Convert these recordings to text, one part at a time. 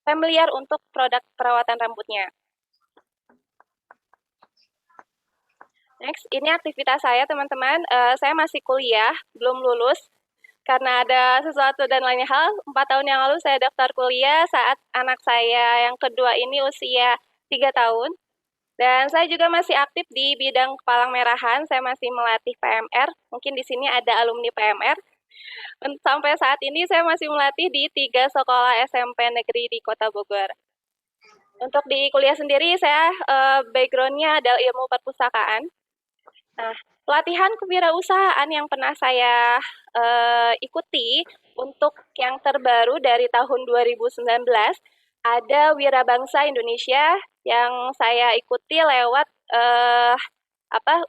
familiar untuk produk perawatan rambutnya. Next, ini aktivitas saya teman-teman. Saya masih kuliah, belum lulus. Karena ada sesuatu dan lainnya hal, 4 tahun yang lalu saya daftar kuliah saat anak saya yang kedua ini usia 3 tahun. Dan saya juga masih aktif di bidang kepalang merahan, saya masih melatih PMR. Mungkin di sini ada alumni PMR. Sampai saat ini saya masih melatih di 3 sekolah SMP negeri di Kota Bogor. Untuk di kuliah sendiri saya background-nya adalah ilmu perpustakaan. Nah, pelatihan kewirausahaan yang pernah saya ikuti untuk yang terbaru dari tahun 2019 ada Wirabangsa Indonesia yang saya ikuti lewat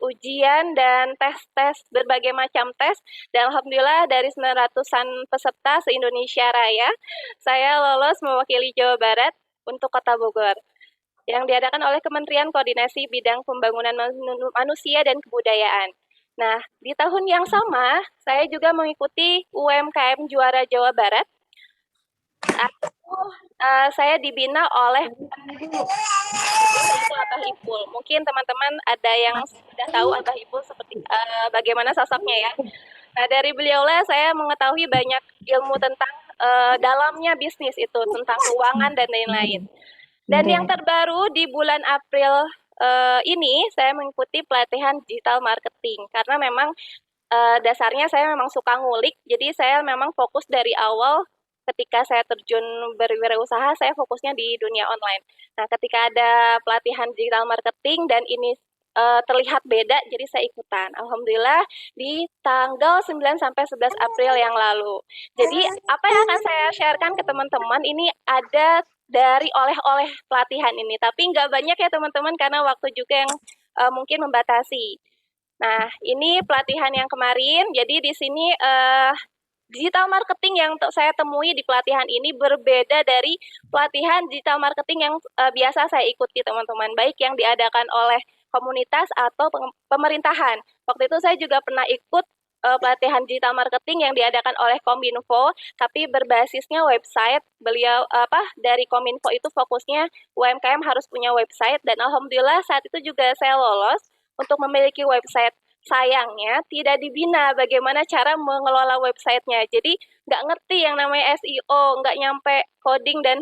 ujian dan tes-tes berbagai macam tes, dan alhamdulillah dari 900-an peserta se-Indonesia Raya saya lolos mewakili Jawa Barat untuk Kota Bogor yang diadakan oleh Kementerian Koordinasi Bidang Pembangunan Manusia dan Kebudayaan. Nah, di tahun yang sama, saya juga mengikuti UMKM Juara Jawa Barat. Saat itu, saya dibina oleh Abah Ipul. Mungkin teman-teman ada yang sudah tahu Abah Ipul seperti bagaimana sosoknya ya. Nah, dari beliaulah saya mengetahui banyak ilmu tentang dalamnya bisnis itu, tentang keuangan dan lain-lain. Dan yang terbaru di bulan April ini saya mengikuti pelatihan digital marketing karena memang dasarnya saya memang suka ngulik, jadi saya memang fokus dari awal ketika saya terjun berwirausaha, saya fokusnya di dunia online. Nah, ketika ada pelatihan digital marketing dan ini terlihat beda, jadi saya ikutan. Alhamdulillah di tanggal 9 sampai 11 April yang lalu. Jadi apa yang akan saya sharekan ke teman-teman ini ada dari oleh-oleh pelatihan ini, tapi nggak banyak ya teman-teman karena waktu juga yang mungkin membatasi. Nah, ini pelatihan yang kemarin. Jadi di sini digital marketing yang saya temui di pelatihan ini berbeda dari pelatihan digital marketing yang biasa saya ikuti teman-teman, baik yang diadakan oleh komunitas atau pemerintahan. Waktu itu saya juga pernah ikut pelatihan digital marketing yang diadakan oleh Kominfo, tapi berbasisnya website. Beliau dari Kominfo itu fokusnya UMKM harus punya website, dan alhamdulillah saat itu juga saya lolos untuk memiliki website. Sayangnya tidak dibina bagaimana cara mengelola websitenya. Jadi nggak ngerti yang namanya SEO, nggak nyampe coding dan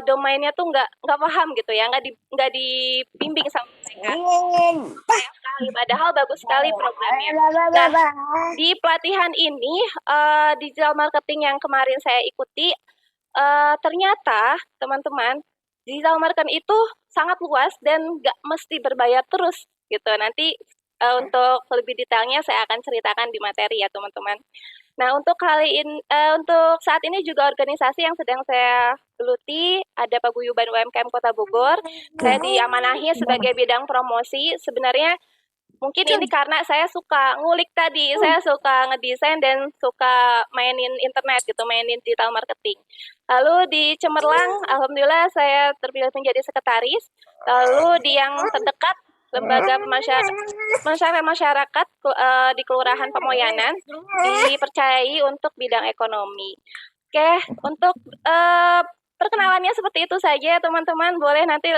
domainnya tuh nggak paham gitu ya, nggak dibimbing sama mereka. Sayang sekali, padahal bagus sekali programnya. Nah, di pelatihan ini digital marketing yang kemarin saya ikuti, ternyata teman-teman digital marketing itu sangat luas dan nggak mesti berbayar terus gitu. Nanti untuk lebih detailnya saya akan ceritakan di materi ya teman-teman. Nah, untuk untuk saat ini juga organisasi yang sedang saya geluti ada Paguyuban UMKM Kota Bogor. Saya diamanahi sebagai bidang promosi. Sebenarnya mungkin ini karena saya suka ngulik tadi, saya suka ngedesain dan suka mainin internet gitu, mainin digital marketing. Lalu di Cemerlang, alhamdulillah saya terpilih menjadi sekretaris. Lalu di yang terdekat lembaga masyarakat di Kelurahan Pemoyanan dipercayai untuk bidang ekonomi. Oke, untuk perkenalannya seperti itu saja teman-teman. Boleh nanti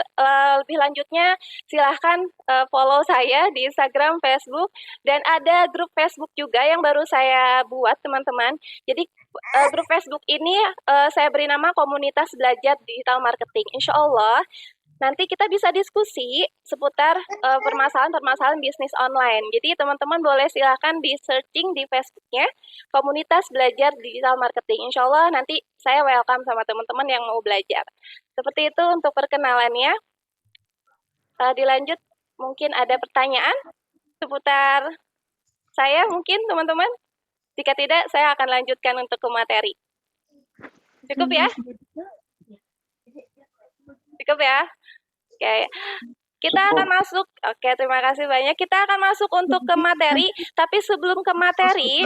lebih lanjutnya silahkan follow saya di Instagram, Facebook, dan ada grup Facebook juga yang baru saya buat teman-teman. Jadi grup Facebook ini saya beri nama Komunitas Belajar Digital Marketing. Insya Allah nanti kita bisa diskusi seputar permasalahan-permasalahan bisnis online. Jadi teman-teman boleh silahkan di searching di Facebooknya Komunitas Belajar Digital Marketing. Insya Allah nanti saya welcome sama teman-teman yang mau belajar. Seperti itu untuk perkenalannya. Dilanjut, mungkin ada pertanyaan seputar saya mungkin teman-teman. Jika tidak, saya akan lanjutkan untuk ke materi. Cukup ya? Cukup ya? Oke. Kita akan masuk. Oke, terima kasih banyak. Kita akan masuk untuk ke materi, tapi sebelum ke materi,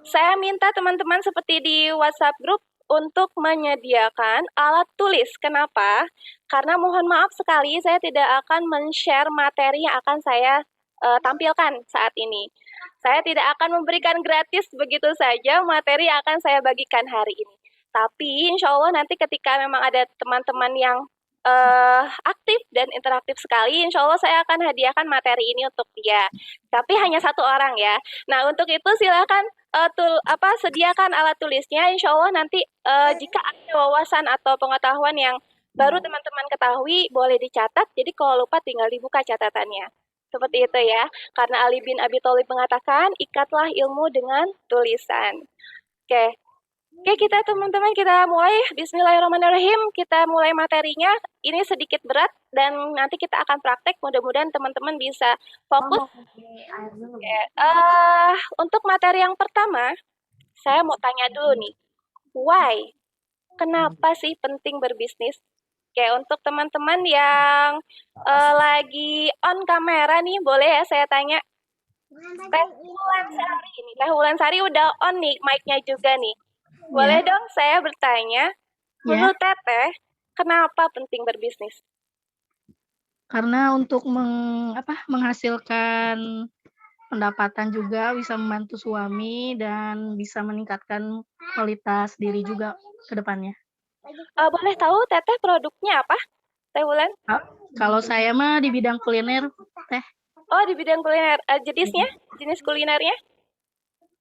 saya minta teman-teman seperti di WhatsApp group untuk menyediakan alat tulis. Kenapa? Karena mohon maaf sekali saya tidak akan men-share materi yang akan saya tampilkan saat ini. Saya tidak akan memberikan gratis begitu saja materi yang akan saya bagikan hari ini. Tapi insya Allah nanti ketika memang ada teman-teman yang aktif dan interaktif sekali, insya Allah saya akan hadiahkan materi ini untuk dia. Tapi hanya satu orang ya. Nah untuk itu silakan sediakan alat tulisnya. Insya Allah nanti jika ada wawasan atau pengetahuan yang baru teman-teman ketahui boleh dicatat. Jadi kalau lupa tinggal dibuka catatannya. Seperti itu ya. Karena Ali bin Abi Thalib mengatakan, ikatlah ilmu dengan tulisan. Oke, Oke, kita teman-teman kita mulai. Bismillahirrahmanirrahim. Kita mulai materinya. Ini sedikit berat dan nanti kita akan praktek. Mudah-mudahan teman-teman bisa fokus. Oke, untuk materi yang pertama, saya mau tanya dulu nih. Why? Kenapa sih penting berbisnis? Oke, untuk teman-teman yang lagi on kamera nih, boleh ya saya tanya? Teh Wulansari ini. Teh Wulansari udah on nih mic-nya juga nih. Boleh Ya, dong saya bertanya, menurut Teteh, kenapa penting berbisnis? karena untuk menghasilkan pendapatan juga bisa membantu suami dan bisa meningkatkan kualitas diri juga ke depannya. Boleh tahu Teteh produknya apa, Teh Wulan? Kalau saya mah di bidang kuliner, teh, Oh, di bidang kuliner. Jenisnya? Jenis kulinernya?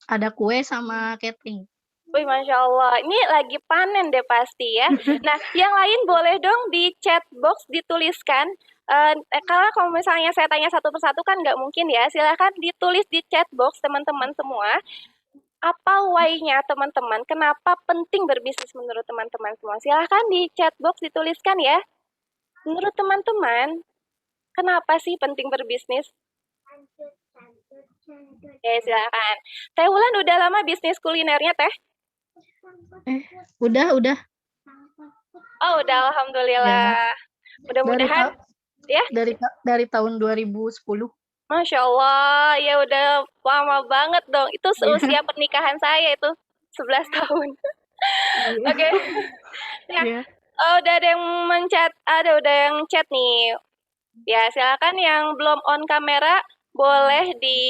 ada kue sama catering. Wih, Masya Allah. Ini lagi panen deh pasti ya. Nah, yang lain boleh dong di chat box dituliskan. Kalau misalnya saya tanya satu persatu kan nggak mungkin ya. Silahkan ditulis di chat box teman-teman semua. Apa why-nya teman-teman? Kenapa penting berbisnis menurut teman-teman semua? Silahkan di chat box dituliskan ya. Menurut teman-teman, kenapa sih penting berbisnis? Oke, silakan. Teh Wulan udah lama bisnis kulinernya, Teh? Udah. Oh, udah Ya, alhamdulillah. dari Mudah-mudahan ta- ya. dari tahun 2010. Masya Allah, ya udah lama banget dong. Itu seusia pernikahan saya itu 11 tahun. Oke. Ya, Ya. udah ada yang udah yang chat nih. Ya, silakan yang belum on kamera boleh di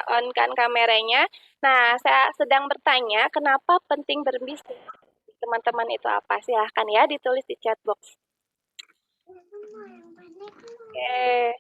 on kan kameranya. Nah, saya sedang bertanya, kenapa penting berbisnis? Teman-teman itu apa? Silahkan ya ditulis di chat box. Oke,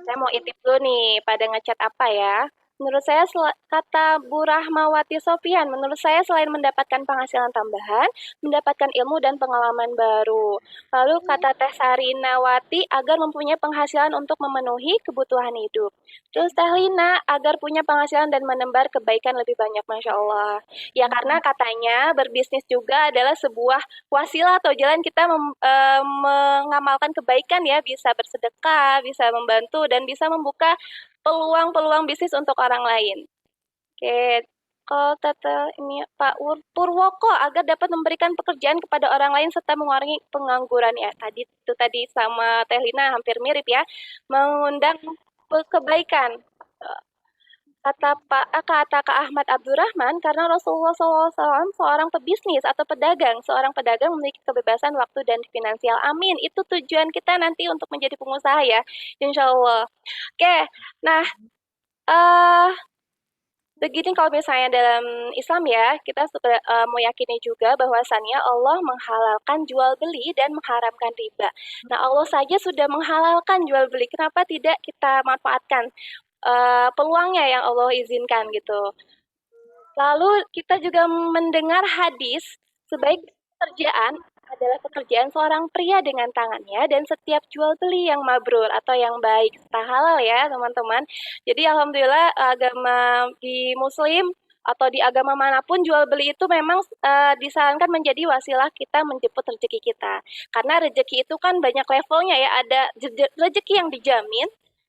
saya mau intip dulu nih, pada ngechat apa ya? Menurut saya, kata Bu Rahmawati Sofian, menurut saya selain mendapatkan penghasilan tambahan, mendapatkan ilmu dan pengalaman baru. Lalu kata Teh Sarinawati, agar mempunyai penghasilan untuk memenuhi kebutuhan hidup. Terus Teh Lina, agar punya penghasilan dan menebar kebaikan lebih banyak, Masya Allah. Ya karena katanya berbisnis juga adalah sebuah wasilah atau jalan kita mengamalkan kebaikan ya, bisa bersedekah, bisa membantu, dan bisa membuka peluang-peluang bisnis untuk orang lain. Oke, kalau Tata ini Pak Purwoko agar dapat memberikan pekerjaan kepada orang lain serta mengurangi pengangguran ya. Tadi sama Teh Lina hampir mirip ya. Mengundang kebaikan. Kata Kak Ahmad Abdurrahman, karena Rasulullah SAW seorang pebisnis atau pedagang, seorang pedagang memiliki kebebasan waktu dan finansial. Amin. Itu tujuan kita nanti untuk menjadi pengusaha ya, insya Allah. Oke, nah begini kalau misalnya dalam Islam ya, kita meyakini juga bahwasannya Allah menghalalkan jual beli dan mengharamkan riba. Nah, Allah saja sudah menghalalkan jual beli, kenapa tidak kita manfaatkan peluangnya yang Allah izinkan gitu. Lalu kita juga mendengar hadis, sebaik pekerjaan adalah pekerjaan seorang pria dengan tangannya dan setiap jual beli yang mabrur atau yang baik serta halal ya teman-teman. Jadi alhamdulillah agama di Muslim atau di agama manapun jual beli itu memang disarankan menjadi wasilah kita menjemput rezeki kita. Karena rezeki itu kan banyak levelnya ya, ada rezeki yang dijamin,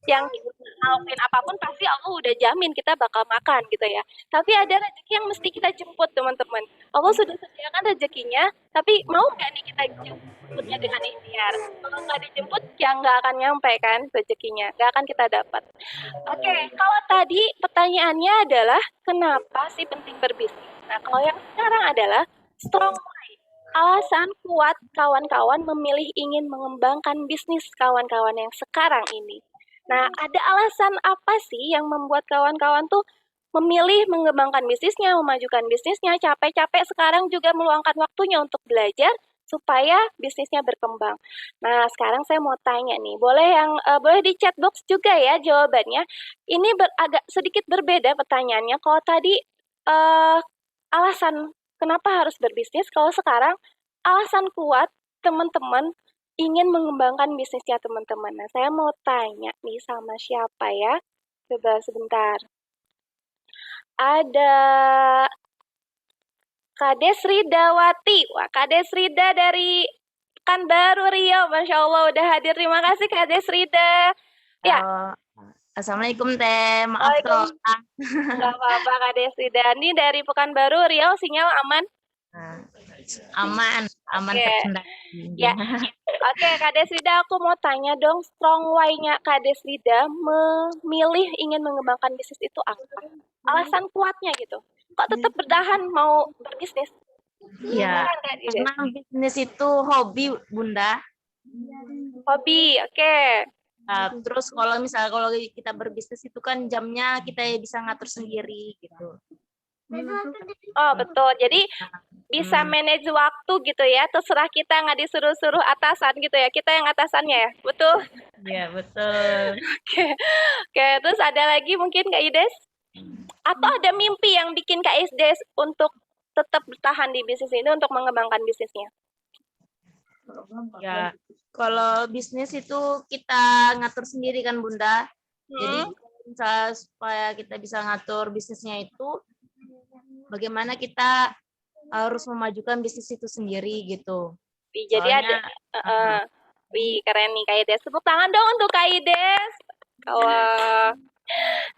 yang kita ngelakuin apapun pasti Allah udah jamin kita bakal makan gitu ya. Tapi ada rezeki yang mesti kita jemput teman-teman. Allah sudah sediakan rezekinya, tapi mau nggak nih kita jemputnya dengan ikhtiar? Kalau nggak dijemput, ya nggak akan nyampe kan rezekinya, nggak akan kita dapat. Oke, kalau tadi pertanyaannya adalah kenapa sih penting berbisnis? Nah, kalau yang sekarang adalah strong mind. Alasan kuat kawan-kawan memilih ingin mengembangkan bisnis kawan-kawan yang sekarang ini. Nah, ada alasan apa sih yang membuat kawan-kawan tuh memilih mengembangkan bisnisnya, memajukan bisnisnya, capek-capek sekarang juga meluangkan waktunya untuk belajar supaya bisnisnya berkembang. Nah, sekarang saya mau tanya nih, boleh di chat box juga ya jawabannya. Ini agak sedikit berbeda pertanyaannya. Kalau tadi eh, alasan kenapa harus berbisnis, kalau sekarang alasan kuat teman-teman ingin mengembangkan bisnisnya teman-teman. Nah, saya mau tanya nih sama siapa ya? Coba sebentar. Ada Kades Ridawati. Wah, Kades Rida dari Pekanbaru Riau. Masya Allah udah hadir. Terima kasih Kades Rida. Ya, Halo. Assalamualaikum Teh, maaf Waalaikum. toh. Nggak apa-apa Kades Rida. Ini dari Pekanbaru Riau sinyal aman? Nah, aman Oke. terkendali. Ya, oke Kades Rida aku mau tanya dong, strong why-nya Kades Rida memilih ingin mengembangkan bisnis itu apa? Alasan kuatnya gitu. Kok tetap bertahan mau berbisnis? Ya, Kan Kak Rida? karena bisnis itu hobi Bunda. Hobi, oke. Nah, terus kalau kita berbisnis itu kan jamnya kita bisa ngatur sendiri gitu. Oh, betul. Jadi bisa manage waktu gitu ya. Terserah kita nggak disuruh-suruh atasan gitu ya. Kita yang atasannya ya. Betul. Iya, betul. Oke. Oke, terus ada lagi mungkin Kak Ides? Atau ada mimpi yang bikin Kak Ides untuk tetap bertahan di bisnis ini untuk mengembangkan bisnisnya? Ya, kalau bisnis itu kita ngatur sendiri kan Bunda. Jadi misalnya supaya kita bisa ngatur bisnisnya itu bagaimana kita harus memajukan bisnis itu sendiri gitu. Jadi ada wih, keren nih Kak Ides. Tepuk tangan dong untuk Kak Ides. Kalau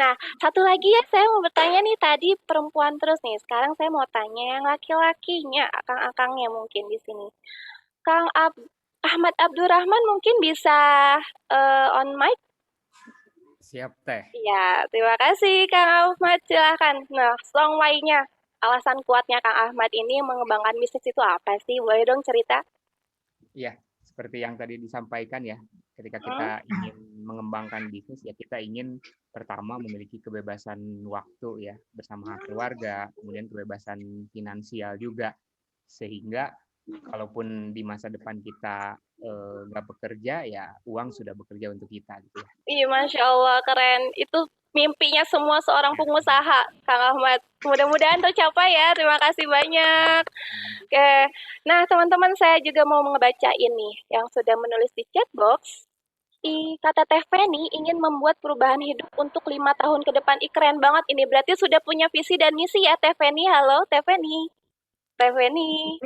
Nah, satu lagi ya saya mau bertanya nih, tadi perempuan terus nih. Sekarang saya mau tanya yang laki-lakinya, akang-akangnya mungkin di sini. Ahmad Abdurrahman mungkin bisa on mic? Siap Teh. Iya, terima kasih Kang Ahmad. Silahkan. Nah, strong why-nya, alasan kuatnya Kang Ahmad ini mengembangkan bisnis itu apa sih? Boleh dong cerita? Ya, seperti yang tadi disampaikan ya, ketika kita ingin mengembangkan bisnis ya kita ingin pertama memiliki kebebasan waktu ya bersama keluarga, kemudian kebebasan finansial juga, sehingga kalaupun di masa depan kita nggak bekerja ya uang sudah bekerja untuk kita gitu ya. Iya, Masya Allah, keren. Itu mimpinya semua seorang pengusaha, Kang Ahmad. Mudah-mudahan tercapai ya. Terima kasih banyak. Oke. Nah, teman-teman, saya juga mau ngebacain nih yang sudah menulis di chat box. Kata Teh Feni ingin membuat perubahan hidup untuk 5 tahun ke depan. Keren banget ini. Berarti sudah punya visi dan misi ya, Teh Feni. Halo, Teh Feni. Teh Feni.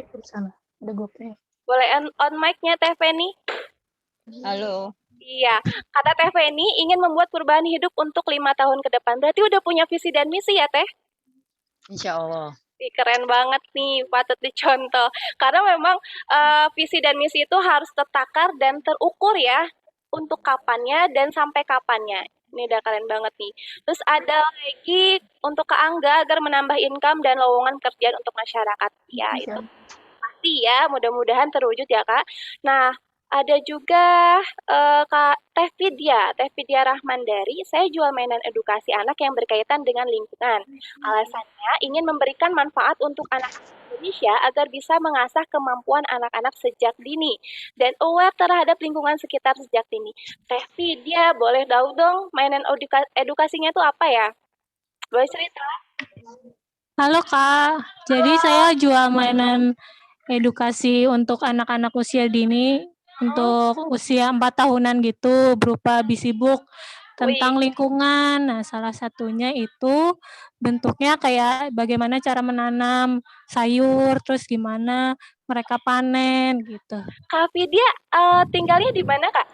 Ada GoPay. Boleh on mic-nya, Teh Feni? Halo. Iya, kata Teh Feni ingin membuat perubahan hidup untuk 5 tahun ke depan. Berarti udah punya visi dan misi ya, Teh? Insya Allah. Ih, keren banget nih, patut dicontoh. Karena memang visi dan misi itu harus tertakar dan terukur ya, untuk kapannya dan sampai kapannya. Ini udah keren banget nih. Terus ada lagi untuk Kak Angga agar menambah income dan lowongan pekerjaan untuk masyarakat. Ya, itu pasti ya, mudah-mudahan terwujud ya Kak. Nah, ada juga Teh Vidya Rahmandari, saya jual mainan edukasi anak yang berkaitan dengan lingkungan. Alasannya ingin memberikan manfaat untuk anak Indonesia agar bisa mengasah kemampuan anak-anak sejak dini dan aware terhadap lingkungan sekitar sejak dini. Teh Vidya, boleh tahu dong mainan edukasinya itu apa ya? Boleh cerita? Halo Kak, jadi saya jual mainan edukasi untuk anak-anak usia dini, untuk usia 4 tahunan gitu, berupa bisi book tentang lingkungan. Nah, salah satunya itu bentuknya kayak bagaimana cara menanam sayur, terus gimana mereka panen gitu. Kak Vidya tinggalnya di mana Kak?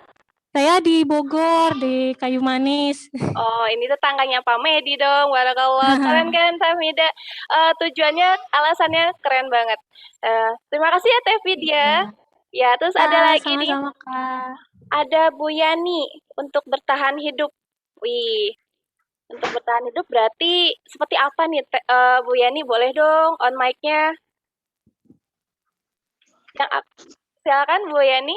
Saya di Bogor, di Kayu Manis. Oh, ini tetangganya Pak Medi dong. Barakallah. Keren-keren Teh Vida. Tujuannya, alasannya keren banget. Terima kasih ya Teh Vidya. Ya, terus ada lagi nih. Sama-sama Kak. Ada Bu Yani untuk bertahan hidup. Wih, untuk bertahan hidup berarti seperti apa nih Bu Yani? Boleh dong on mic-nya. Silakan Bu Yani.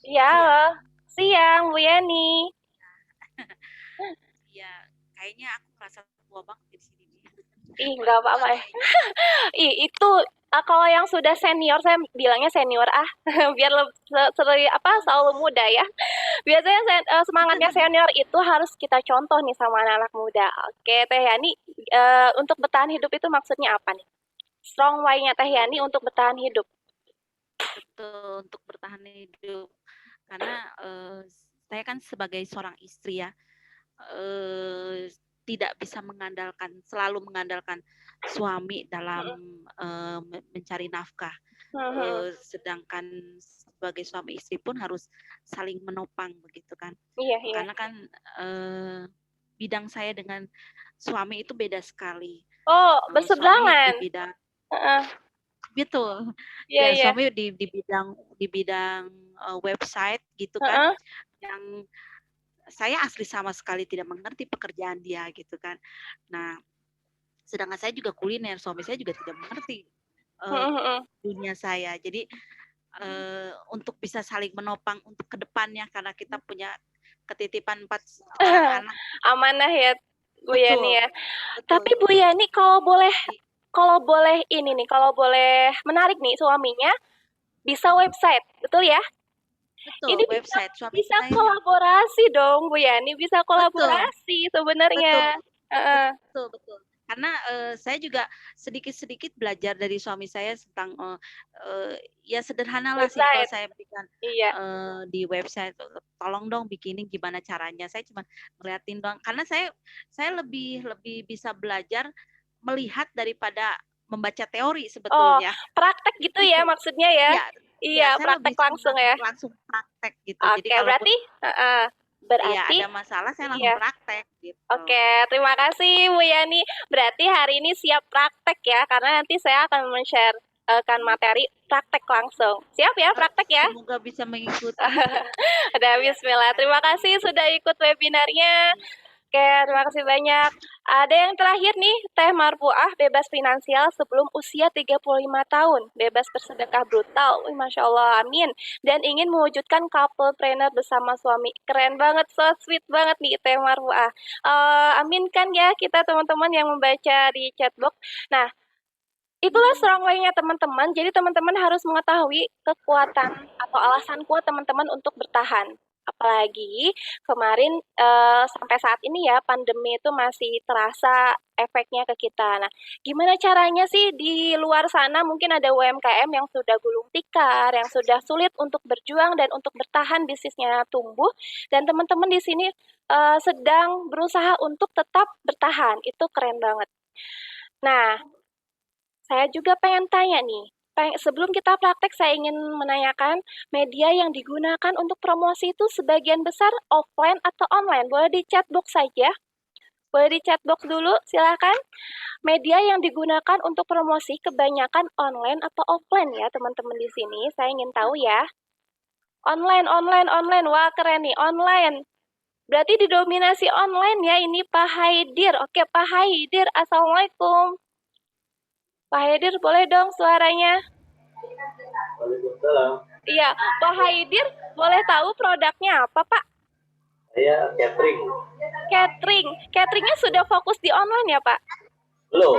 Ya, halo. Siang Bu Yani. Kayaknya aku merasa tua banget di sini nih. Ih, nggak apa-apa ya. Itu kalau yang sudah senior, saya bilangnya senior biar selalu muda ya. Biasanya semangatnya senior itu harus kita contoh nih sama anak-anak muda. Oke, Teh Yani, untuk bertahan hidup itu maksudnya apa nih? Strong why-nya Teh Yani untuk bertahan hidup. Betul, untuk bertahan hidup. Karena saya kan sebagai seorang istri ya, tidak bisa selalu mengandalkan suami dalam mencari nafkah. Sedangkan sebagai suami istri pun harus saling menopang begitu kan. Iya, iya. Karena kan bidang saya dengan suami itu beda sekali. Oh, Suami berseberangan. di bidang Heeh. betul. Iya, Ya, iya. suami di bidang website gitu kan. Heeh. Yang saya asli sama sekali tidak mengerti pekerjaan dia gitu kan. Nah, sedangkan saya juga kuliner, suami saya juga tidak mengerti dunia saya. Jadi untuk bisa saling menopang untuk kedepannya karena kita punya ketitipan 4 orang anak. Amanah ya Bu Betul, Yani ya. betul. Tapi Bu Yani kalau boleh menarik nih suaminya bisa website, betul ya? Betul, Ini website suami bisa saya. kolaborasi dong Bu Yani, bisa kolaborasi sebenarnya. Betul, betul. Karena saya juga sedikit-sedikit belajar dari suami saya tentang ya sederhana lah simpel Website. saya berikan Iya. di website. Tolong dong bikinin gimana caranya. Saya cuma ngeliatin doang. Karena saya lebih bisa belajar melihat daripada membaca teori sebetulnya. Praktek gitu ya maksudnya ya? Iya, saya praktek lebih langsung ya. Langsung praktek gitu. Oke, Jadi kalaupun berarti ada masalah saya langsung praktek gitu. Oke, terima kasih Bu Yani. Berarti hari ini siap praktek ya, karena nanti saya akan men-share materi praktek langsung. Siap ya praktek ya? Semoga bisa mengikuti. Ada bismillah. Terima kasih sudah ikut webinarnya. Oke, terima kasih banyak. Ada yang terakhir nih, Teh Marfuah bebas finansial sebelum usia 35 tahun, bebas bersedekah brutal. Wih, Masya Allah, amin. Dan ingin mewujudkan couplepreneur bersama suami. Keren banget, so sweet banget nih Teh Marfuah. Amin kan ya kita teman-teman yang membaca di chatbox. Nah, itulah strong way-nya teman-teman. Jadi teman-teman harus mengetahui kekuatan atau alasan kuat teman-teman untuk bertahan. Apalagi kemarin sampai saat ini ya pandemi itu masih terasa efeknya ke kita. Nah, gimana caranya sih di luar sana mungkin ada UMKM yang sudah gulung tikar, yang sudah sulit untuk berjuang dan untuk bertahan bisnisnya tumbuh, dan teman-teman di sini sedang berusaha untuk tetap bertahan. Itu keren banget. Nah, saya juga pengen tanya nih, sebelum kita praktek saya ingin menanyakan media yang digunakan untuk promosi itu sebagian besar offline atau online? Boleh di chatbox saja? Boleh di chatbox dulu, silakan. Media yang digunakan untuk promosi kebanyakan online atau offline ya teman-teman di sini? Saya ingin tahu ya. Online. Wah keren nih, online. Berarti didominasi online ya ini Pak Haidir. Oke Pak Haidir, Assalamualaikum. Pak Haidir, boleh dong suaranya? Waalaikumsalam. Iya, Pak Haidir, boleh tahu produknya apa, Pak? Saya catering. Cateringnya sudah fokus di online ya, Pak? Belum.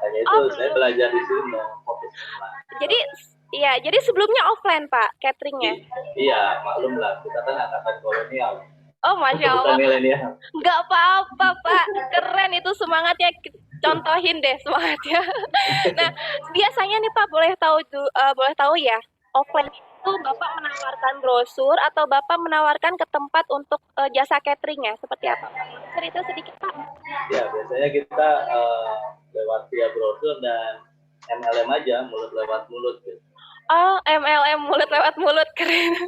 Hanya itu saya belajar di sini fokus online. Jadi sebelumnya offline, Pak, cateringnya? Iya, maklum lah. Kita kan angkatan kolonial. Oh, Masya Allah. Milenial. Nggak apa-apa, Pak. Keren itu semangatnya. Contohin deh semangatnya. Nah, biasanya nih Pak boleh tahu ya, offline itu Bapak menawarkan brosur atau Bapak menawarkan ke tempat untuk jasa cateringnya seperti apa? Cerita sedikit Pak. Ya, biasanya kita lewat via brosur dan MLM aja, mulut lewat mulut gitu. Oh, MLM mulut lewat mulut, keren.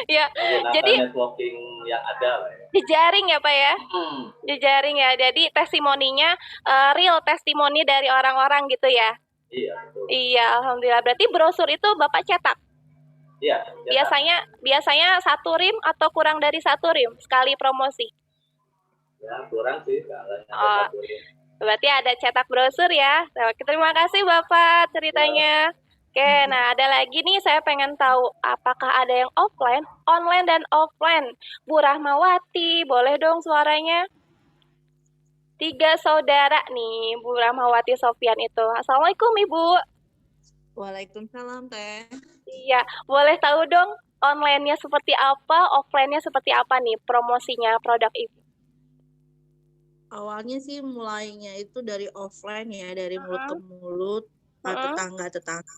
Ya, jadi networking yang ada lah ya. Jejaring ya Pak ya? Jejaring ya, jadi testimoninya real testimoni dari orang-orang gitu ya? Iya, betul. Iya, Alhamdulillah. Berarti brosur itu Bapak cetak? Iya. Biasanya 1 rim atau kurang dari 1 rim sekali promosi? Ya, kurang sih. Berarti ada cetak brosur ya. Terima kasih Bapak ceritanya. Oke, nah ada lagi nih saya pengen tahu apakah ada yang offline, online dan offline. Bu Rahmawati, boleh dong suaranya? 3 saudara nih, Bu Rahmawati Sofyan itu. Assalamualaikum Ibu. Waalaikumsalam Teh. Iya, boleh tahu dong online-nya seperti apa, offline-nya seperti apa nih promosinya produk Ibu? Awalnya sih mulainya itu dari offline ya, dari mulut ke mulut, tetangga-tetangga.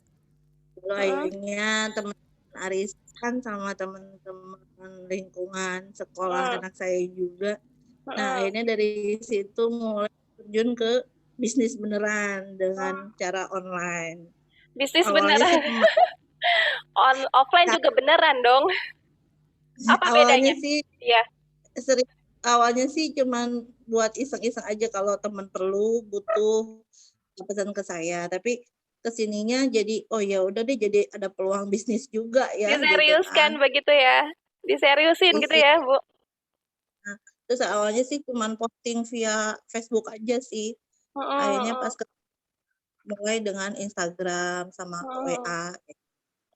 Mulainya teman-teman arisan sama teman-teman lingkungan sekolah anak saya juga. Nah, akhirnya dari situ mulai terjun ke bisnis beneran dengan cara online. Bisnis Awalnya beneran. sih Offline juga beneran dong. Apa bedanya? awalnya sih Iya. awalnya sih cuman buat iseng-iseng aja kalau teman perlu butuh pesan ke saya, tapi kesininya jadi oh ya udah deh, jadi ada peluang bisnis juga ya gitu Diseriuskan kan. begitu ya. Diseriusin gitu ya, Bu. Nah, terus awalnya sih cuman posting via Facebook aja sih. Akhirnya pas mulai dengan Instagram sama WA.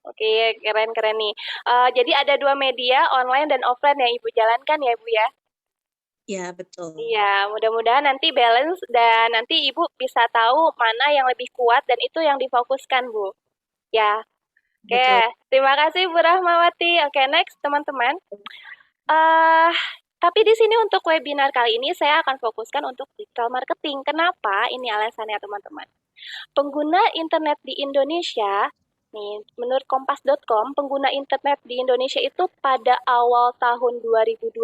Oke, keren-keren nih. Jadi ada 2 media, online dan offline yang Ibu jalankan ya, Bu ya? Ya, betul. Iya, mudah-mudahan nanti balance dan nanti Ibu bisa tahu mana yang lebih kuat dan itu yang difokuskan, Bu. Ya. Oke, Betul. terima kasih Bu Rahmawati. Oke, next teman-teman. Tapi di sini untuk webinar kali ini saya akan fokuskan untuk digital marketing. Kenapa? Ini alasannya teman-teman. Pengguna internet di Indonesia, nih, menurut kompas.com, pengguna internet di Indonesia itu pada awal tahun 2021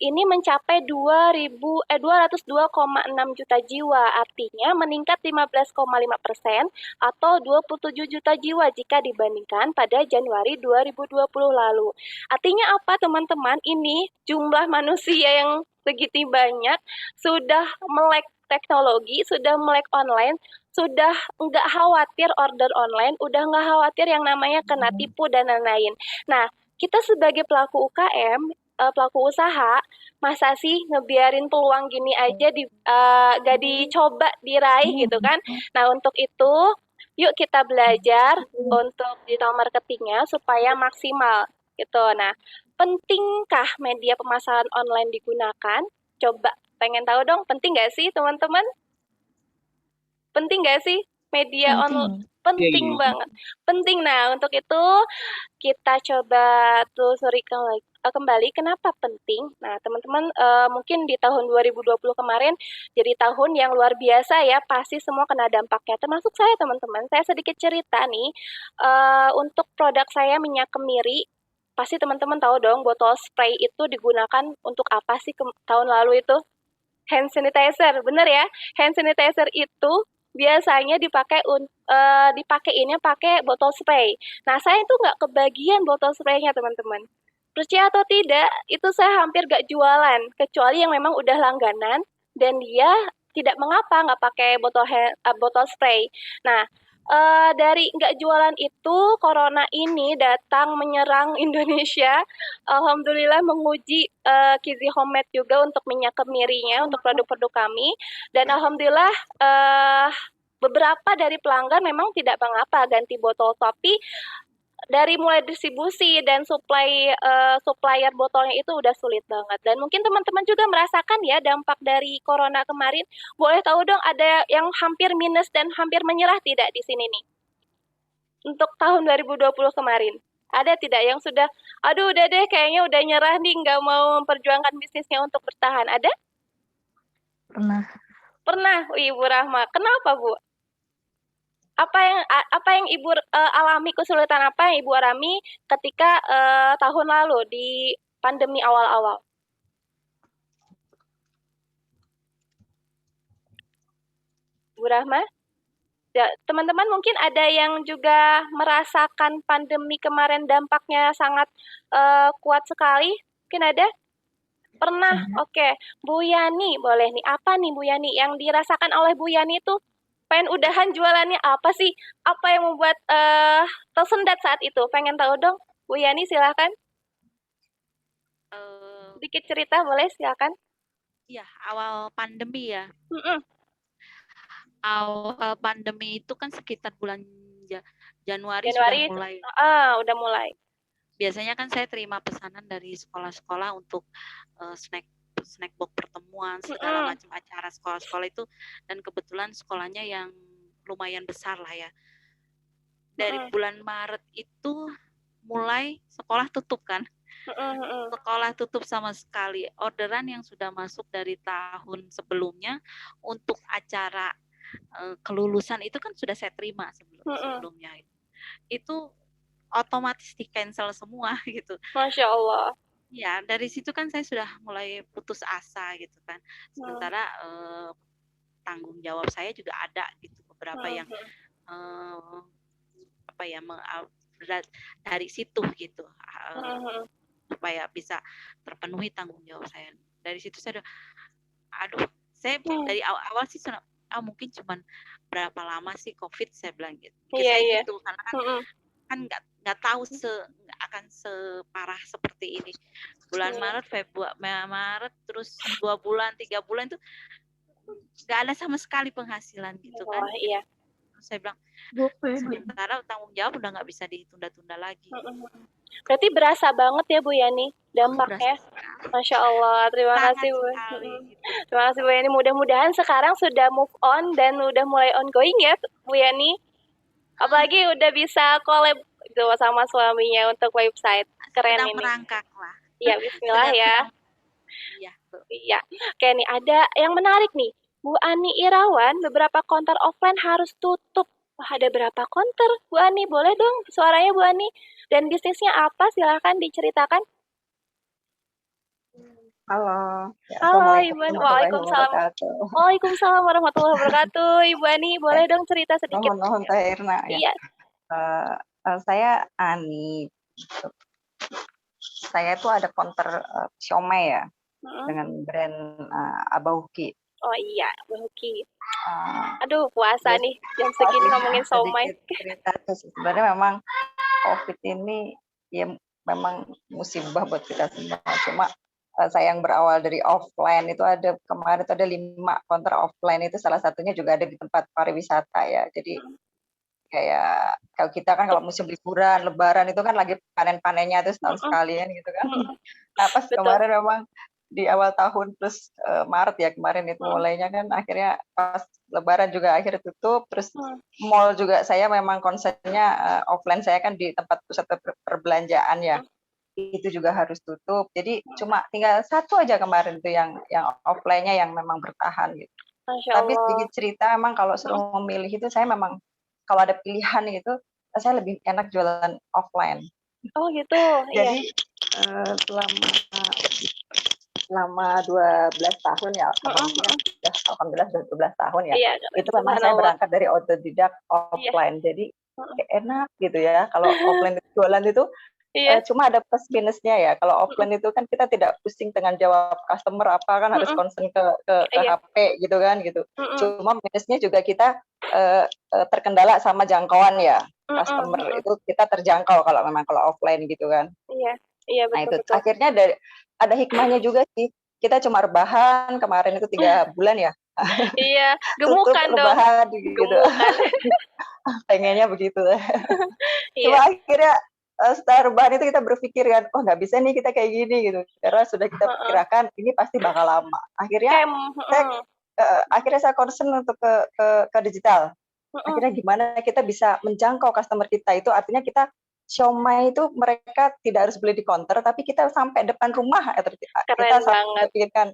ini mencapai 202,6 juta jiwa, artinya meningkat 15,5% atau 27 juta jiwa jika dibandingkan pada Januari 2020 lalu. Artinya apa teman-teman? Ini jumlah manusia yang segitu banyak sudah melek teknologi, sudah melek online, sudah nggak khawatir order online, udah nggak khawatir yang namanya kena tipu dan lain-lain. Nah, kita sebagai pelaku UKM, pelaku usaha, masa sih ngebiarin peluang gini aja gak dicoba diraih gitu kan? Nah, untuk itu, yuk kita belajar untuk digital marketingnya supaya maksimal gitu. Nah, pentingkah media pemasaran online digunakan? Coba pengen tahu dong, penting nggak sih teman-teman? Penting nggak sih media online? Penting banget. Penting. Nah, untuk itu kita coba telusuri kembali kenapa penting. Nah, teman-teman mungkin di tahun 2020 kemarin jadi tahun yang luar biasa ya, pasti semua kena dampaknya. Termasuk saya teman-teman. Saya sedikit cerita nih, untuk produk saya minyak kemiri, pasti teman-teman tahu dong botol spray itu digunakan untuk apa sih tahun lalu itu? Hand sanitizer, bener ya? Hand sanitizer itu biasanya dipakainya pakai botol spray. Nah, saya itu nggak kebagian botol spraynya, teman-teman. Percaya atau tidak, itu saya hampir nggak jualan, kecuali yang memang udah langganan, dan dia tidak mengapa nggak pakai botol spray. Nah, dari nggak jualan itu, corona ini datang menyerang Indonesia. Alhamdulillah menguji Kizi Homemade juga untuk minyak kemirinya, untuk produk-produk kami. Dan alhamdulillah beberapa dari pelanggan memang tidak mengapa ganti botol, tapi dari mulai distribusi dan supplier botolnya itu udah sulit banget. Dan mungkin teman-teman juga merasakan ya dampak dari corona kemarin. Boleh tahu dong ada yang hampir minus dan hampir menyerah tidak di sini nih? Untuk tahun 2020 kemarin. Ada tidak yang sudah, aduh udah deh kayaknya udah nyerah nih, nggak mau memperjuangkan bisnisnya untuk bertahan? Ada? Pernah. Pernah, Ibu Rahma. Kenapa, Bu? Apa yang Ibu alami, kesulitan apa yang Ibu alami ketika tahun lalu di pandemi awal-awal? Bu Rahma? Ya, teman-teman mungkin ada yang juga merasakan pandemi kemarin dampaknya sangat kuat sekali. Mungkin ada? Pernah? Oke. Bu Yani, boleh nih. Apa nih Bu Yani yang dirasakan oleh Bu Yani itu? Pengen udahan jualannya apa sih? Apa yang membuat tersendat saat itu? Pengen tahu dong. Bu Yani silakan. Sedikit cerita boleh silakan. Iya, awal pandemi ya. Awal pandemi itu kan sekitar bulan Januari sudah mulai. Udah mulai. Biasanya kan saya terima pesanan dari sekolah-sekolah untuk snack snack box pertemuan, segala macam acara sekolah-sekolah itu, dan kebetulan sekolahnya yang lumayan besar lah ya. Dari bulan Maret itu mulai sekolah tutup kan. Sekolah tutup sama sekali. Orderan yang sudah masuk dari tahun sebelumnya untuk acara kelulusan itu kan sudah saya terima sebelumnya. Itu otomatis di cancel semua gitu. Masya Allah. Ya, dari situ kan saya sudah mulai putus asa gitu kan. Sementara tanggung jawab saya juga ada gitu, beberapa yang dari situ gitu, supaya bisa terpenuhi tanggung jawab saya. Dari situ saya saya dari awal sih mungkin cuman berapa lama sih COVID, saya bilang gitu. Saya gitu karena kan nggak tahu akan separah seperti ini. Bulan Maret, Maret, terus 2 bulan, 3 bulan itu nggak ada sama sekali penghasilan gitu kan. Iya. Terus saya bilang, sementara tanggung jawab udah nggak bisa ditunda-tunda lagi. Berarti berasa banget ya Bu Yani dampaknya. Masya Allah, terima kasih Bu. Terima kasih Bu Yani. Mudah-mudahan sekarang sudah move on dan udah mulai ongoing ya Bu Yani. Apalagi udah bisa collab gitu sama suaminya untuk website. Keren sedang ini. Merangkak lah. Iya, bismillah ya. Iya. Oke nih, ada yang menarik nih. Bu Ani Irawan, beberapa counter offline harus tutup. Wah, ada berapa counter? Bu Ani, boleh dong suaranya Bu Ani? Dan bisnisnya apa? Silahkan diceritakan. Halo. Ya, Halo Ibu Ani. Waalaikumsalam. Waalaikumsalam warahmatullahi wabarakatuh. Ibu Ani, boleh dong cerita sedikit? Mohon Teh Irna. Ya. Iya. Saya Ani. Saya tuh ada counter siomay ya, dengan brand Abauki. Oh iya, Abauki. Aduh, puasa nih jam segini ngomongin siomay. Sebenarnya memang COVID ini ya memang musibah buat kita semua. Cuma saya yang berawal dari offline itu kemarin itu ada 5 counter offline, itu salah satunya juga ada di tempat pariwisata ya. Jadi kayak kalau kita kan kalau musim liburan, lebaran itu kan lagi panen-panennya itu setahun sekalian gitu kan. Nah pas kemarin memang di awal tahun plus Maret ya kemarin itu mulainya kan, akhirnya pas lebaran juga akhirnya tutup. Terus mall juga saya memang konsennya offline, saya kan di tempat pusat perbelanjaan ya, itu juga harus tutup. Jadi cuma tinggal 1 aja kemarin tuh yang offline-nya yang memang bertahan gitu. Tapi sedikit cerita, memang kalau suruh memilih itu saya memang kalau ada pilihan gitu, saya lebih enak jualan offline. Oh gitu. Jadi selama 12 tahun ya, alhamdulillah sudah 12 tahun ya. Iya, itu memang saya berangkat dari otodidak offline. Jadi enak gitu ya. Kalau offline jualan itu cuma ada plus minusnya ya. Kalau offline itu kan kita tidak pusing dengan jawab customer apa, kan harus concern ke HP gitu kan gitu. Cuma minusnya juga kita terkendala sama jangkauan ya. Customer itu kita terjangkau kalau offline gitu kan. Iya betul. Nah itu akhirnya ada hikmahnya juga sih. Kita cuma rebahan kemarin itu 3 bulan ya. Iya, gemukan dong. Rebahan gitu. Pengennya begitu. Cuma akhirnya setelah rebahan itu kita berpikir kan, oh nggak bisa nih kita kayak gini gitu, karena sudah kita perkirakan ini pasti bakal lama. Akhirnya saya concern untuk ke digital. Akhirnya gimana kita bisa menjangkau customer kita, itu artinya kita siomay itu mereka tidak harus beli di counter, tapi kita sampai depan rumah. Keren banget. Pikirkan,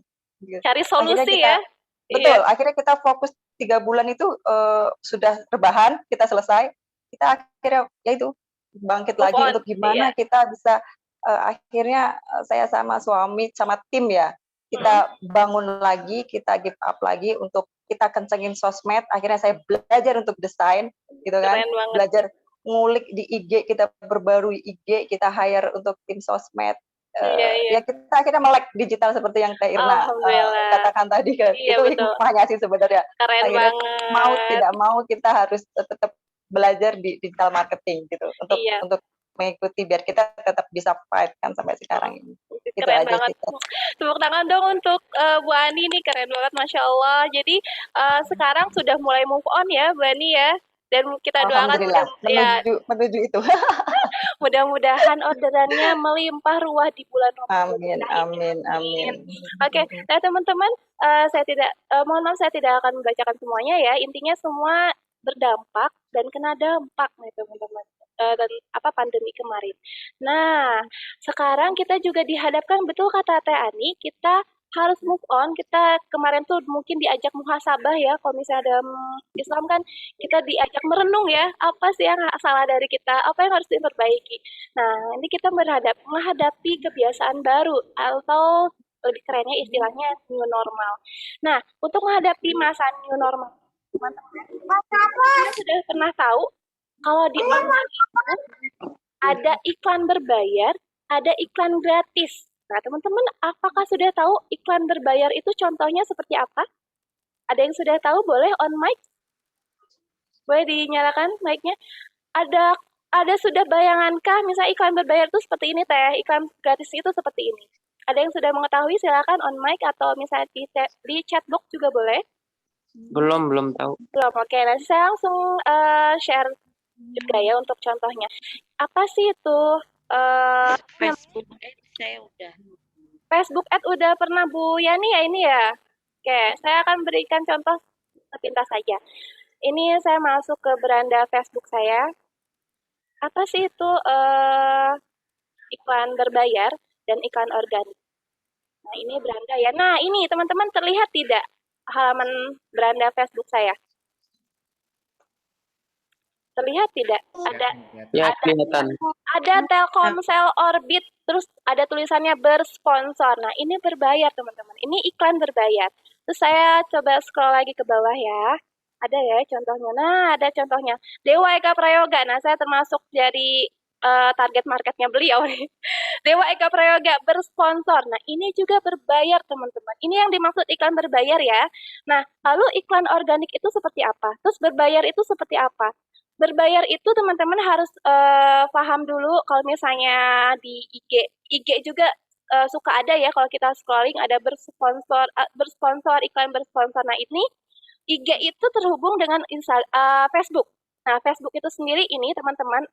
gitu. Cari solusi ya. Betul. Akhirnya kita fokus 3 bulan itu sudah rebahan, kita selesai. Kita akhirnya yaitu bangkit lagi untuk gimana kita bisa akhirnya saya sama suami sama tim ya, kita bangun lagi, kita give up lagi untuk kita kencengin sosmed. Akhirnya saya belajar untuk desain gitu kan, belajar ngulik di IG, kita berbarui IG, kita hire untuk tim sosmed. Ya kita akhirnya melek digital seperti yang Teh Irna katakan tadi kan. Itu hikmahnya sih sebenarnya. Keren akhirnya banget. Mau tidak mau kita harus tetap belajar di digital marketing gitu untuk mengikuti biar kita tetap bisa fight kan sampai sekarang ini. Keren banget. Tepuk tangan dong untuk Bu Ani nih, keren banget, Masya Allah. Jadi sekarang sudah mulai move on ya Bu Ani ya. Dan kita doakan menuju itu. Mudah-mudahan orderannya melimpah ruah di bulan Ramadan. Amin, amin, amin. Oke, nah teman-teman, mohon maaf saya tidak akan membacakan semuanya ya. Intinya semua berdampak dan kena dampak nih teman-teman. Dan pandemi kemarin. Nah, sekarang kita juga dihadapkan, betul kata Teh Ani, kita harus move on. Kita kemarin tuh mungkin diajak muhasabah ya, kalau misalnya dalam Islam kan kita diajak merenung ya, apa sih yang salah dari kita, apa yang harus diperbaiki. Nah, ini kita menghadapi kebiasaan baru atau lebih kerennya istilahnya new normal. Nah, untuk menghadapi masa new normal, teman-teman, kita sudah pernah tahu kalau di online itu ada iklan berbayar, ada iklan gratis. Nah, teman-teman, apakah sudah tahu iklan berbayar itu contohnya seperti apa? Ada yang sudah tahu? Boleh on mic? Boleh dinyalakan mic-nya? Ada sudah bayangankah misalnya iklan berbayar itu seperti ini Teh, iklan gratis itu seperti ini? Ada yang sudah mengetahui? Silakan on mic atau misalnya di chat box juga boleh. Belum tahu. Belum, oke. Nanti saya langsung share juga ya untuk contohnya. Apa sih itu? Facebook saya udah. Facebook Ad udah pernah Bu Yani ya ini ya? Oke, saya akan berikan contoh sepintas saja. Ini saya masuk ke beranda Facebook saya. Apa sih itu iklan berbayar dan iklan organik? Nah, ini beranda ya. Nah, ini teman-teman terlihat tidak halaman beranda Facebook saya? Terlihat tidak? Ya, kelihatan. Ada Telkomsel Orbit, terus ada tulisannya bersponsor. Nah, ini berbayar, teman-teman. Ini iklan berbayar. Terus saya coba scroll lagi ke bawah ya. Ada ya contohnya. Nah, ada contohnya. Dewa Eka Prayoga. Nah, saya termasuk jadi target marketnya beliau nih. Dewa Eka Prayoga bersponsor. Nah, ini juga berbayar, teman-teman. Ini yang dimaksud iklan berbayar ya. Nah, lalu iklan organik itu seperti apa? Terus berbayar itu seperti apa? Berbayar itu teman-teman harus paham dulu kalau misalnya di IG juga suka ada ya kalau kita scrolling ada bersponsor iklan bersponsor. Nah, ini IG itu terhubung dengan Facebook. Nah, Facebook itu sendiri ini teman-teman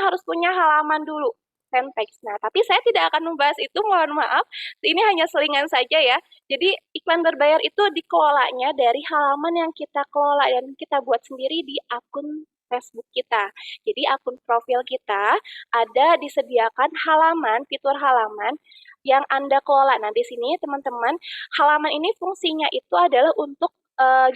harus punya halaman dulu, fanpage. Nah, tapi saya tidak akan membahas itu, mohon maaf. Ini hanya selingan saja ya. Jadi iklan berbayar itu dikelolanya dari halaman yang kita kelola dan kita buat sendiri di akun Facebook kita. Jadi akun profil kita ada disediakan fitur halaman yang Anda kelola. Nah, di sini teman-teman, halaman ini fungsinya itu adalah untuk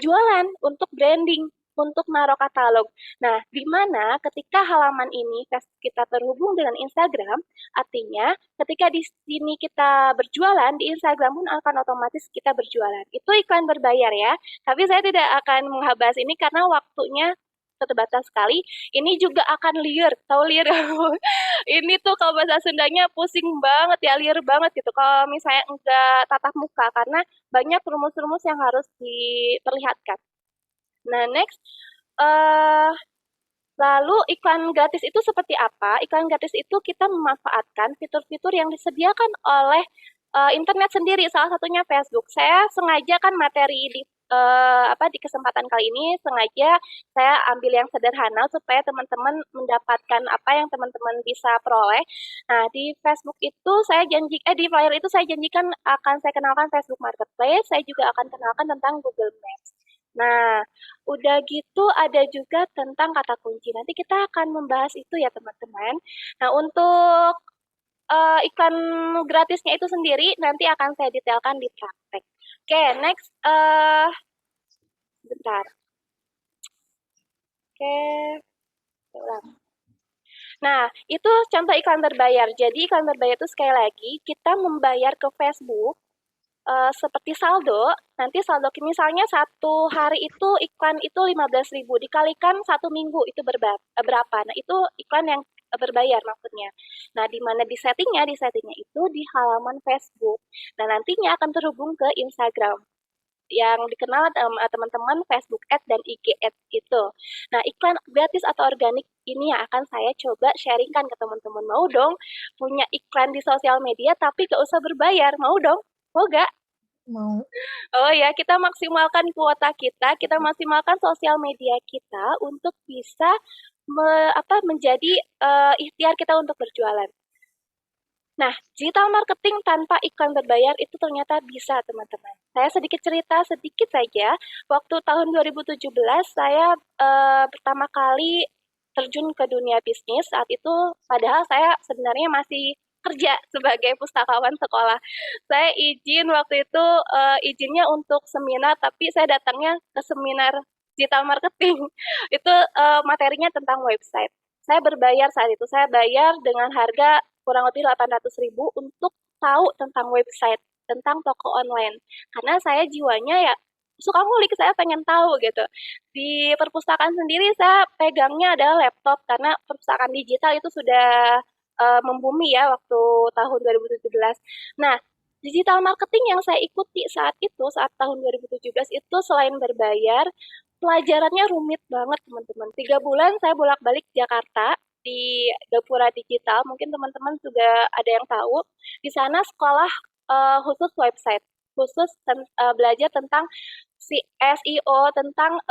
jualan, untuk branding, untuk naruh katalog. Nah, di mana ketika halaman ini kita terhubung dengan Instagram, artinya ketika di sini kita berjualan, di Instagram pun akan otomatis kita berjualan. Itu iklan berbayar ya. Tapi saya tidak akan membahas ini karena waktunya terbatas sekali. Ini juga akan liar, tahu liar? Ini tuh kalau bahasa Sundanya pusing banget ya, liar banget gitu. Kalau misalnya enggak tatap muka karena banyak rumus-rumus yang harus diperlihatkan. Nah, next, lalu iklan gratis itu seperti apa? Iklan gratis itu kita memanfaatkan fitur-fitur yang disediakan oleh internet sendiri, salah satunya Facebook. Saya sengaja kan materi di kesempatan kali ini sengaja saya ambil yang sederhana supaya teman-teman mendapatkan apa yang teman-teman bisa peroleh. Nah, di Facebook itu di flyer itu saya janjikan akan saya kenalkan Facebook Marketplace, saya juga akan kenalkan tentang Google Maps. Nah, udah gitu ada juga tentang kata kunci. Nanti kita akan membahas itu ya teman-teman. Nah, untuk iklan gratisnya itu sendiri nanti akan saya detailkan di praktek. Oke, next. Bentar. Oke. Nah, itu contoh iklan berbayar. Jadi iklan berbayar itu sekali lagi kita membayar ke Facebook seperti saldo. Nanti saldo misalnya satu hari itu iklan itu 15.000 dikalikan 1 minggu itu berapa? Nah, itu iklan yang berbayar maksudnya. Nah, di mana di settingnya itu di halaman Facebook. Nah, nantinya akan terhubung ke Instagram yang dikenal teman-teman Facebook Ads dan IG Ads itu. Nah, iklan gratis atau organik ini yang akan saya coba sharingkan ke teman-teman. Mau dong punya iklan di sosial media tapi gak usah berbayar, mau dong? Mau gak? Mau. Oh ya, kita maksimalkan kuota kita maksimalkan sosial media kita untuk bisa menjadi ikhtiar kita untuk berjualan. Nah, digital marketing tanpa iklan berbayar itu ternyata bisa, teman-teman. Saya sedikit cerita sedikit saja. Waktu tahun 2017 saya pertama kali terjun ke dunia bisnis. Saat itu padahal saya sebenarnya masih kerja sebagai pustakawan sekolah. Saya izin waktu itu izinnya untuk seminar, tapi saya datangnya ke seminar digital marketing. Itu materinya tentang website. Saya berbayar saat itu. Saya bayar dengan harga kurang lebih 800.000 untuk tahu tentang website, tentang toko online. Karena saya jiwanya ya suka ngulik, saya pengen tahu gitu. Di perpustakaan sendiri saya pegangnya adalah laptop karena perpustakaan digital itu sudah membumi ya waktu tahun 2017. Nah, digital marketing yang saya ikuti saat itu, saat tahun 2017 itu selain berbayar, pelajarannya rumit banget teman-teman. 3 bulan saya bolak-balik Jakarta di Gapura Digital, mungkin teman-teman juga ada yang tahu. Di sana sekolah khusus website, khusus belajar tentang SEO, tentang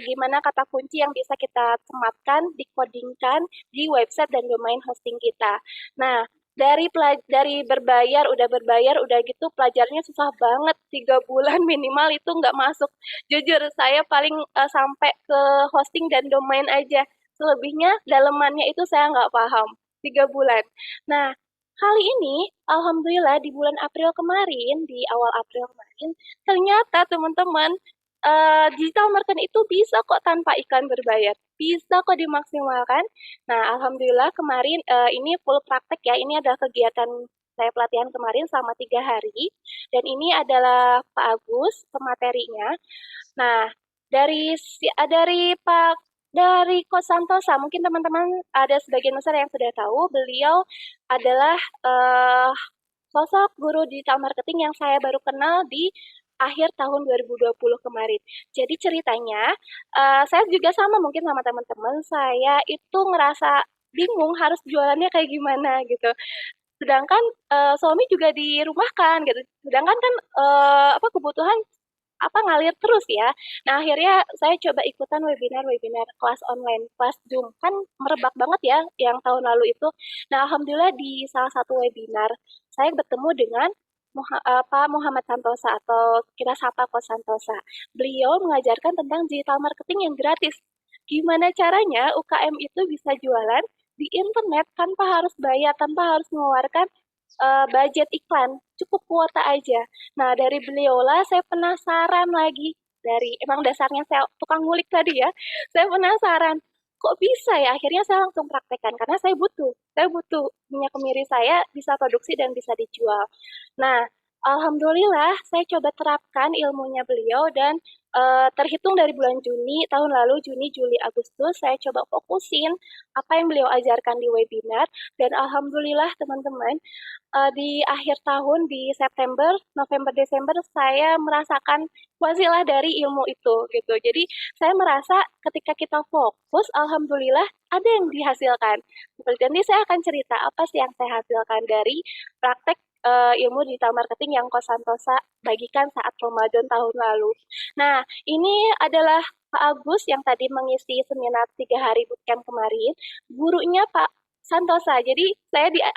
gimana kata kunci yang bisa kita sematkan, dikodingkan di website dan domain hosting kita. Nah, dari udah berbayar, udah gitu pelajarnya susah banget, 3 bulan minimal itu nggak masuk. Jujur, saya paling sampai ke hosting dan domain aja. Selebihnya, dalemannya itu saya nggak paham. 3 bulan. Nah, kali ini, alhamdulillah di bulan April kemarin, di awal April kemarin, ternyata teman-teman, digital marketing itu bisa kok tanpa iklan berbayar. Bisa kok dimaksimalkan. Nah, alhamdulillah kemarin ini full praktek ya. Ini adalah kegiatan saya pelatihan kemarin selama 3 hari. Dan ini adalah Pak Agus pematerinya. Nah, dari Coach Santosa, mungkin teman-teman ada sebagian besar yang sudah tahu, beliau adalah sosok guru digital marketing yang saya baru kenal di akhir tahun 2020 kemarin. Jadi ceritanya, saya juga sama mungkin sama teman-teman, saya itu ngerasa bingung harus jualannya kayak gimana gitu. Sedangkan suami juga dirumahkan gitu. Sedangkan kan kebutuhan ngalir terus ya. Nah, akhirnya saya coba ikutan webinar kelas online, kelas Zoom. Kan merebak banget ya yang tahun lalu itu. Nah, alhamdulillah di salah satu webinar saya bertemu dengan Pak Muhammad Santosa atau kita sapa Coach Santosa. Beliau mengajarkan tentang digital marketing yang gratis. Gimana caranya UKM itu bisa jualan di internet tanpa harus bayar, tanpa harus mengeluarkan budget iklan, cukup kuota aja. Nah, dari beliau lah saya penasaran lagi. Emang dasarnya saya tukang ngulik tadi ya, saya penasaran. Kok bisa ya? Akhirnya saya langsung praktekkan karena saya butuh minyak kemiri saya bisa produksi dan bisa dijual. Nah, alhamdulillah saya coba terapkan ilmunya beliau dan terhitung dari bulan Juni tahun lalu, Juni, Juli, Agustus, saya coba fokusin apa yang beliau ajarkan di webinar dan alhamdulillah teman-teman di akhir tahun di September, November, Desember saya merasakan wasilah dari ilmu itu gitu. Jadi saya merasa ketika kita fokus, alhamdulillah ada yang dihasilkan. Seperti nanti saya akan cerita apa sih yang saya hasilkan dari praktek ilmu digital marketing yang Coach Santosa bagikan saat Ramadan tahun lalu. Nah, ini adalah Pak Agus yang tadi mengisi seminar 3 hari bootcamp kemarin. Gurunya Pak Santosa. Jadi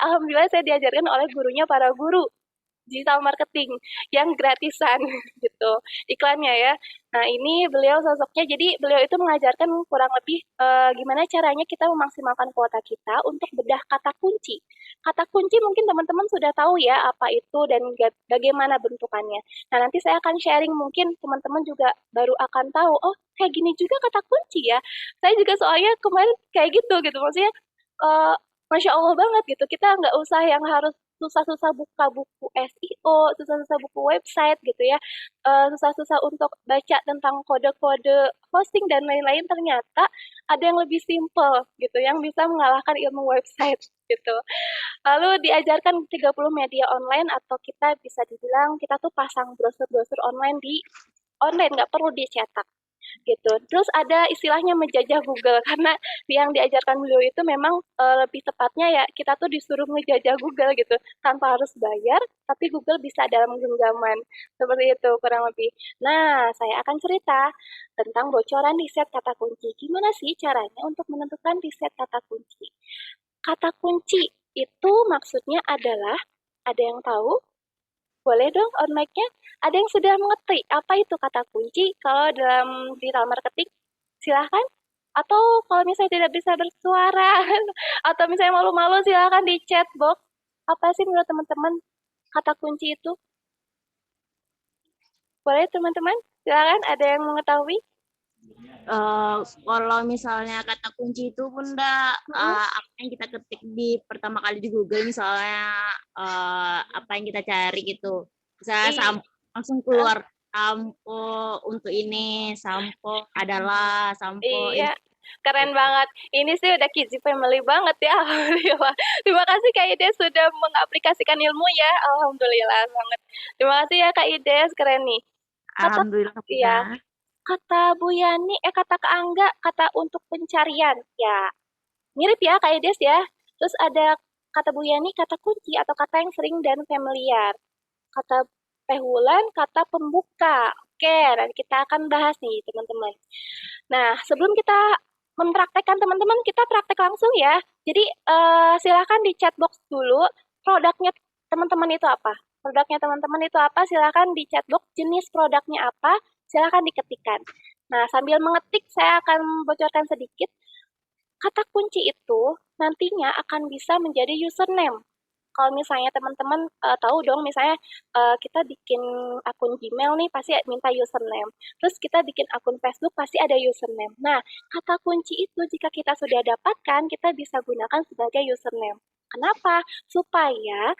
alhamdulillah saya diajarkan oleh gurunya para guru digital marketing yang gratisan gitu iklannya ya. Nah, ini beliau sosoknya, jadi beliau itu mengajarkan kurang lebih gimana caranya kita memaksimalkan kuota kita untuk bedah kata kunci. Kata kunci mungkin teman-teman sudah tahu ya apa itu dan bagaimana bentukannya. Nah, nanti saya akan sharing, mungkin teman-teman juga baru akan tahu, oh kayak gini juga kata kunci ya. Saya juga soalnya kemarin kayak gitu maksudnya Masya Allah banget gitu, kita nggak usah yang harus susah-susah buka buku SEO, susah-susah buku website gitu ya, susah-susah untuk baca tentang kode-kode hosting dan lain-lain, ternyata ada yang lebih simple gitu, yang bisa mengalahkan ilmu website gitu. Lalu diajarkan 30 media online atau kita bisa dibilang kita tuh pasang brosur-brosur online nggak perlu dicetak. gitu. Terus ada istilahnya menjajah Google karena yang diajarkan beliau itu memang lebih tepatnya ya kita tuh disuruh ngejajah Google gitu tanpa harus bayar, tapi Google bisa dalam genggaman seperti itu kurang lebih. Nah, saya akan cerita tentang bocoran riset kata kunci. Gimana sih caranya untuk menentukan riset kata kunci? Kata kunci itu maksudnya adalah, ada yang tahu? Boleh dong on mic-nya? Ada yang sudah mengerti apa itu kata kunci kalau dalam digital marketing? Silahkan. Atau kalau misalnya tidak bisa bersuara atau misalnya malu-malu silahkan di chat box. Apa sih menurut teman-teman kata kunci itu? Boleh teman-teman? Silahkan ada yang mengetahui? Kalau misalnya kata kunci itu Bunda, apa yang kita ketik di pertama kali di Google misalnya apa yang kita cari gitu. Misalnya langsung keluar sampo untuk ini, sampo adalah sampo Iya. ini. Keren banget. Ini sih udah Kizi Family banget ya. Alhamdulillah. Terima kasih Kak Ides sudah mengaplikasikan ilmu ya. Alhamdulillah banget. Terima kasih ya Kak Ides, keren nih. Alhamdulillah. Iya. Kata Bu Yani, kata Kak Angga, kata untuk pencarian. Ya, mirip ya Kak Ides ya. Terus ada kata Bu Yani, kata kunci atau kata yang sering dan familiar. Kata Pehulan, kata pembuka. Oke, nanti kita akan bahas nih teman-teman. Nah, sebelum kita mempraktekkan teman-teman, kita praktek langsung ya. Jadi silakan di chat box dulu produknya teman-teman itu apa. Produknya teman-teman itu apa, silakan di chat box jenis produknya apa, silakan diketikkan. Nah, sambil mengetik saya akan bocorkan sedikit. Kata kunci itu nantinya akan bisa menjadi username. Kalau misalnya teman-teman tahu dong, misalnya kita bikin akun Gmail nih pasti minta username. Terus kita bikin akun Facebook pasti ada username. Nah, kata kunci itu jika kita sudah dapatkan, kita bisa gunakan sebagai username. Kenapa? Supaya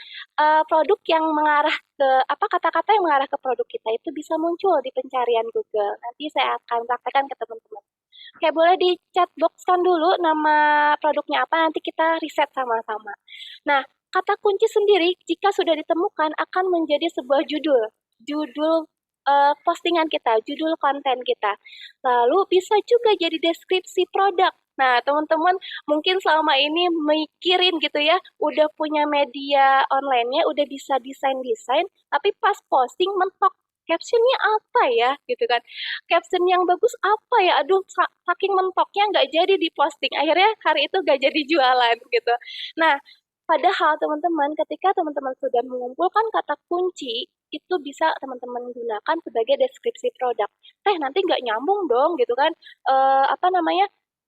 produk yang mengarah ke kata-kata yang mengarah ke produk kita itu bisa muncul di pencarian Google. Nanti saya akan praktekkan ke teman-teman. Oke, boleh di chat box-kan dulu nama produknya apa, nanti kita riset sama-sama. Nah, kata kunci sendiri jika sudah ditemukan akan menjadi sebuah judul postingan kita, judul konten kita. Lalu bisa juga jadi deskripsi produk. Nah, teman-teman mungkin selama ini mikirin gitu ya, udah punya media online-nya, udah bisa desain-desain, tapi pas posting mentok. Captionnya apa ya, gitu kan. Caption yang bagus apa ya, aduh saking mentoknya nggak jadi diposting. Akhirnya hari itu nggak jadi jualan gitu. Nah, padahal teman-teman, ketika teman-teman sudah mengumpulkan kata kunci, itu bisa teman-teman gunakan sebagai deskripsi produk. Nanti nggak nyambung dong, gitu kan?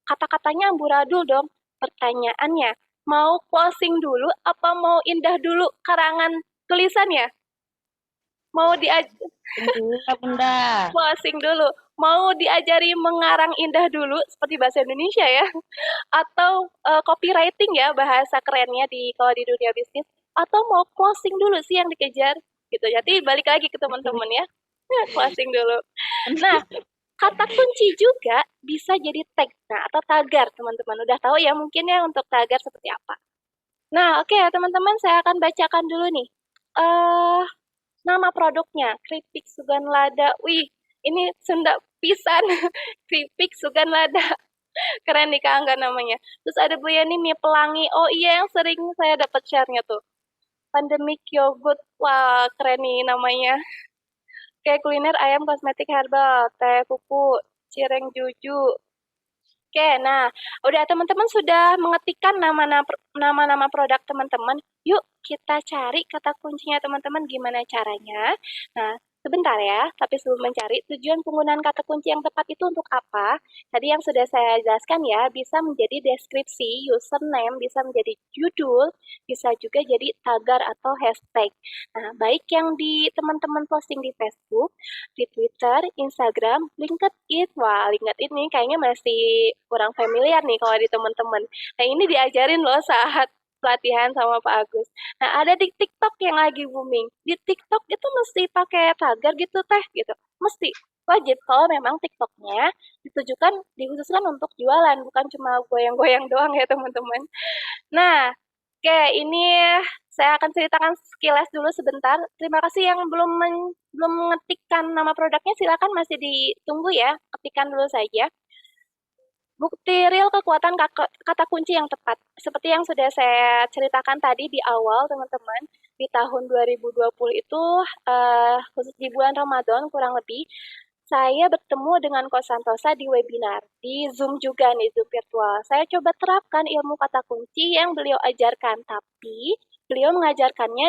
Kata-katanya amburadul dong. Pertanyaannya, mau closing dulu apa mau indah dulu karangan tulisannya? Mau Bunda. closing dulu. Mau diajari mengarang indah dulu seperti bahasa Indonesia ya, atau copywriting ya bahasa kerennya kalau di dunia bisnis, atau mau closing dulu sih yang dikejar gitu. Jadi balik lagi ke teman-teman ya, closing dulu. Nah, kata kunci juga bisa jadi tag, atau tagar teman-teman. Udah tahu ya mungkin ya untuk tagar seperti apa. Nah, oke teman-teman, saya akan bacakan dulu nih. Nama produknya, Kripik Sugan Lada. Wih, ini Sunda pisan. Kripik Sugan Lada. Keren nih Kak Angga namanya. Terus ada Bu Yani mie pelangi. Oh iya, yang sering saya dapat share-nya tuh. Pandemic Yogurt. Wah, keren nih namanya. Kayak kuliner ayam kosmetik herbal, teh pupu, cireng juju. Oke, nah, udah teman-teman sudah mengetikkan nama-nama produk teman-teman. Yuk kita cari kata kuncinya teman-teman gimana caranya. Nah, sebentar ya, tapi sebelum mencari, tujuan penggunaan kata kunci yang tepat itu untuk apa? Tadi yang sudah saya jelaskan ya, bisa menjadi deskripsi, username, bisa menjadi judul, bisa juga jadi tagar atau hashtag. Nah, baik yang di teman-teman posting di Facebook, di Twitter, Instagram, LinkedIn. Wah, LinkedIn ini kayaknya masih kurang familiar nih kalau di teman-teman. Nah, ini diajarin loh saat pelatihan sama Pak Agus. Nah, ada di TikTok yang lagi booming. Di TikTok itu mesti pakai tagar gitu teh gitu. Mesti wajib kalau memang TikToknya dikhususkan untuk jualan, bukan cuma goyang-goyang doang ya teman-teman. Nah, Oke, ini saya akan ceritakan sekilas dulu sebentar. Terima kasih yang belum mengetikkan nama produknya, silakan masih ditunggu ya, ketikkan dulu saja. Bukti real kekuatan kata kunci yang tepat. Seperti yang sudah saya ceritakan tadi di awal, teman-teman, di tahun 2020 itu, khusus di bulan Ramadan kurang lebih, saya bertemu dengan Coach Santosa di webinar, di Zoom juga nih, Zoom virtual. Saya coba terapkan ilmu kata kunci yang beliau ajarkan, tapi beliau mengajarkannya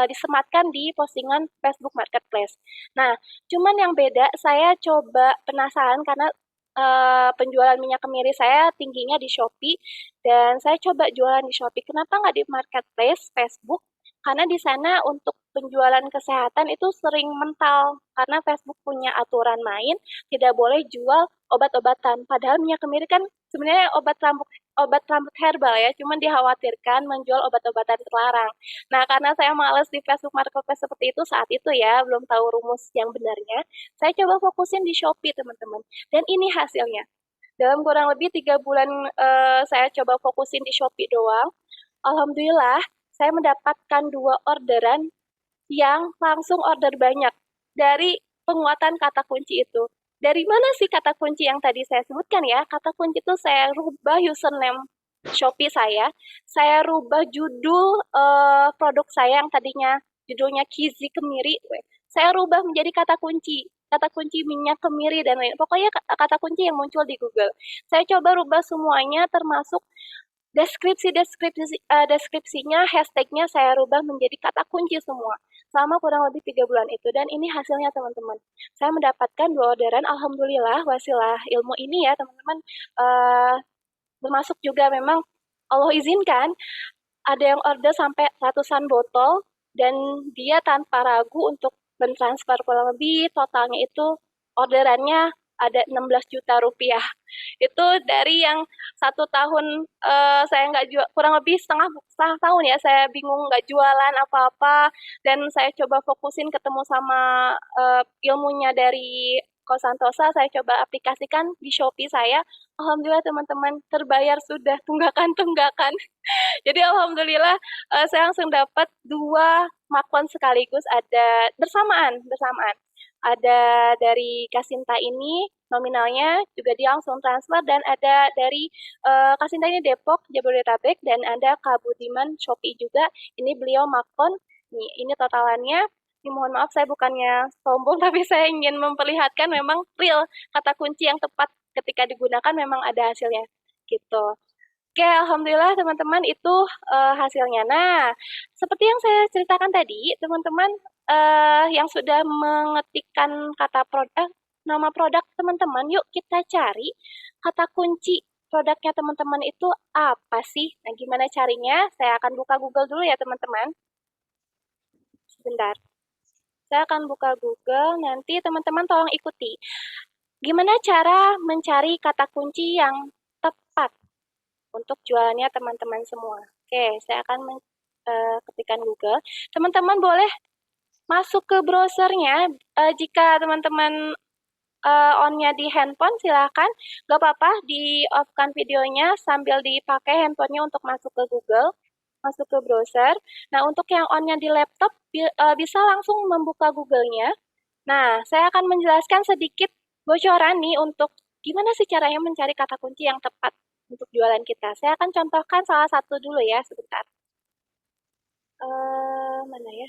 disematkan di postingan Facebook Marketplace. Nah, cuman yang beda, saya coba penasaran karena penjualan minyak kemiri saya tingginya di Shopee, dan saya coba jualan di Shopee. Kenapa nggak di Marketplace Facebook? Karena di sana untuk penjualan kesehatan itu sering mental, karena Facebook punya aturan main, tidak boleh jual obat-obatan. Padahal minyak kemiri kan sebenarnya obat rambut herbal ya, cuman dikhawatirkan menjual obat-obatan terlarang. Nah, karena saya males di Facebook Marketplace seperti itu saat itu ya, belum tahu rumus yang benarnya, saya coba fokusin di Shopee, teman-teman. Dan ini hasilnya. Dalam kurang lebih 3 bulan saya coba fokusin di Shopee doang, alhamdulillah saya mendapatkan 2 orderan yang langsung order banyak dari penguatan kata kunci itu. Dari mana sih kata kunci yang tadi saya sebutkan ya? Kata kunci itu saya rubah username Shopee saya rubah judul produk saya yang tadinya judulnya Kizi Kemiri, saya rubah menjadi kata kunci minyak kemiri dan lain. Pokoknya kata kunci yang muncul di Google. Saya coba rubah semuanya termasuk deskripsinya, hashtagnya saya rubah menjadi kata kunci semua selama kurang lebih 3 bulan itu, dan ini hasilnya teman-teman. Saya mendapatkan 2 orderan, alhamdulillah wasilah ilmu ini ya teman-teman, termasuk juga memang Allah izinkan ada yang order sampai ratusan botol dan dia tanpa ragu untuk mentransfer kurang lebih totalnya itu orderannya ada 16 juta rupiah. Itu dari yang 1 tahun saya nggak jual, kurang lebih setengah tahun ya, saya bingung nggak jualan apa-apa, dan saya coba fokusin ketemu sama ilmunya dari Coach Santosa, saya coba aplikasikan di Shopee saya. Alhamdulillah teman-teman, terbayar sudah tunggakan-tunggakan. Jadi alhamdulillah saya langsung dapat 2 makon sekaligus, ada bersamaan. Ada dari Kasinta ini nominalnya juga dia langsung transfer, dan ada dari Kasinta ini Depok, Jabodetabek, dan ada Kak Budiman Shopee juga. Ini beliau makon. Nih, ini totalannya. Ini mohon maaf saya bukannya sombong tapi saya ingin memperlihatkan memang real kata kunci yang tepat ketika digunakan memang ada hasilnya gitu. Oke, alhamdulillah teman-teman itu hasilnya. Nah, seperti yang saya ceritakan tadi, teman-teman yang sudah mengetikkan nama produk teman-teman, yuk kita cari kata kunci produknya teman-teman itu apa sih? Nah, gimana carinya? Saya akan buka Google dulu ya teman-teman. Sebentar. Saya akan buka Google, nanti teman-teman tolong ikuti. Gimana cara mencari kata kunci yang tepat untuk jualannya teman-teman semua. Oke, saya akan ketikkan Google. Teman-teman boleh masuk ke browsernya. Jika teman-teman on-nya di handphone, silakan. Gak apa-apa, di-off-kan videonya sambil dipakai handphonenya untuk masuk ke Google, masuk ke browser. Nah, untuk yang on-nya di laptop, bisa langsung membuka Google-nya. Nah, saya akan menjelaskan sedikit bocoran nih untuk gimana sih caranya mencari kata kunci yang tepat untuk jualan kita. Saya akan contohkan salah satu dulu ya, sebentar. Mana ya?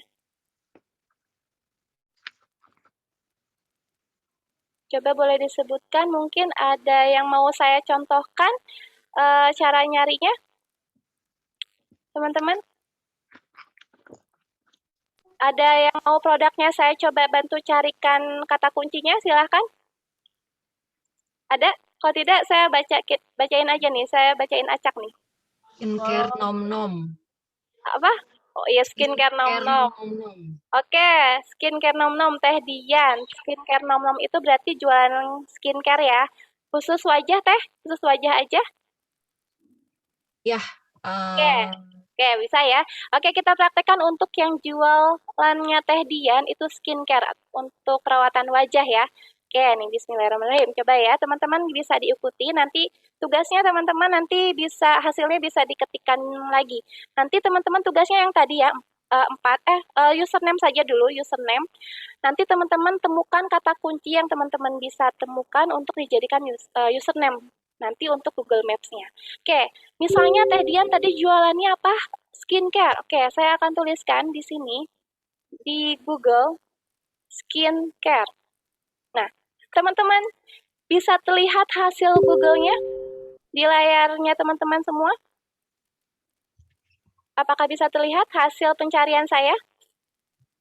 Coba boleh disebutkan, mungkin ada yang mau saya contohkan cara nyarinya, teman-teman? Ada yang mau produknya saya coba bantu carikan kata kuncinya, silahkan. Ada? Kalau tidak, saya bacain aja nih. Saya bacain acak nih. Skincare nom-nom. Apa? Oh iya, skincare nom-nom. Oke, skincare nom-nom Teh Dian. Skincare nom-nom itu berarti jualan skincare ya. Khusus wajah Teh? Khusus wajah aja? Ya. Oke, bisa ya. Oke, kita praktekkan untuk yang jualannya Teh Dian itu skincare untuk perawatan wajah ya. Oke, nih bismillahirrahmanirrahim. Coba ya, teman-teman bisa diikuti. Nanti tugasnya teman-teman nanti bisa hasilnya bisa diketikkan lagi. Nanti teman-teman tugasnya yang tadi ya, username saja dulu, username. Nanti teman-teman temukan kata kunci yang teman-teman bisa temukan untuk dijadikan username. Nanti untuk Google Maps-nya. Oke, misalnya Teh Dian tadi jualannya apa? Skincare. Oke, saya akan tuliskan di sini di Google skincare. Nah, teman-teman bisa terlihat hasil Google-nya di layarnya teman-teman semua? Apakah bisa terlihat hasil pencarian saya?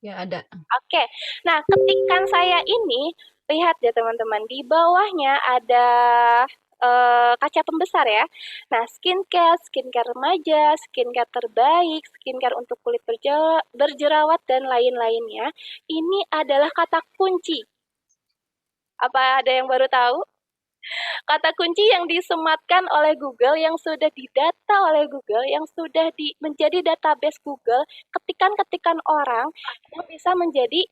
Ya, ada. Oke, nah ketikan saya ini, lihat ya teman-teman, di bawahnya ada kaca pembesar ya. Nah, skincare remaja, skincare terbaik, skincare untuk kulit berjerawat, dan lain-lainnya. Ini adalah kata kunci. Apa ada yang baru tahu? Kata kunci yang disematkan oleh Google, yang sudah didata oleh Google, yang sudah menjadi database Google, ketikan-ketikan orang yang bisa menjadi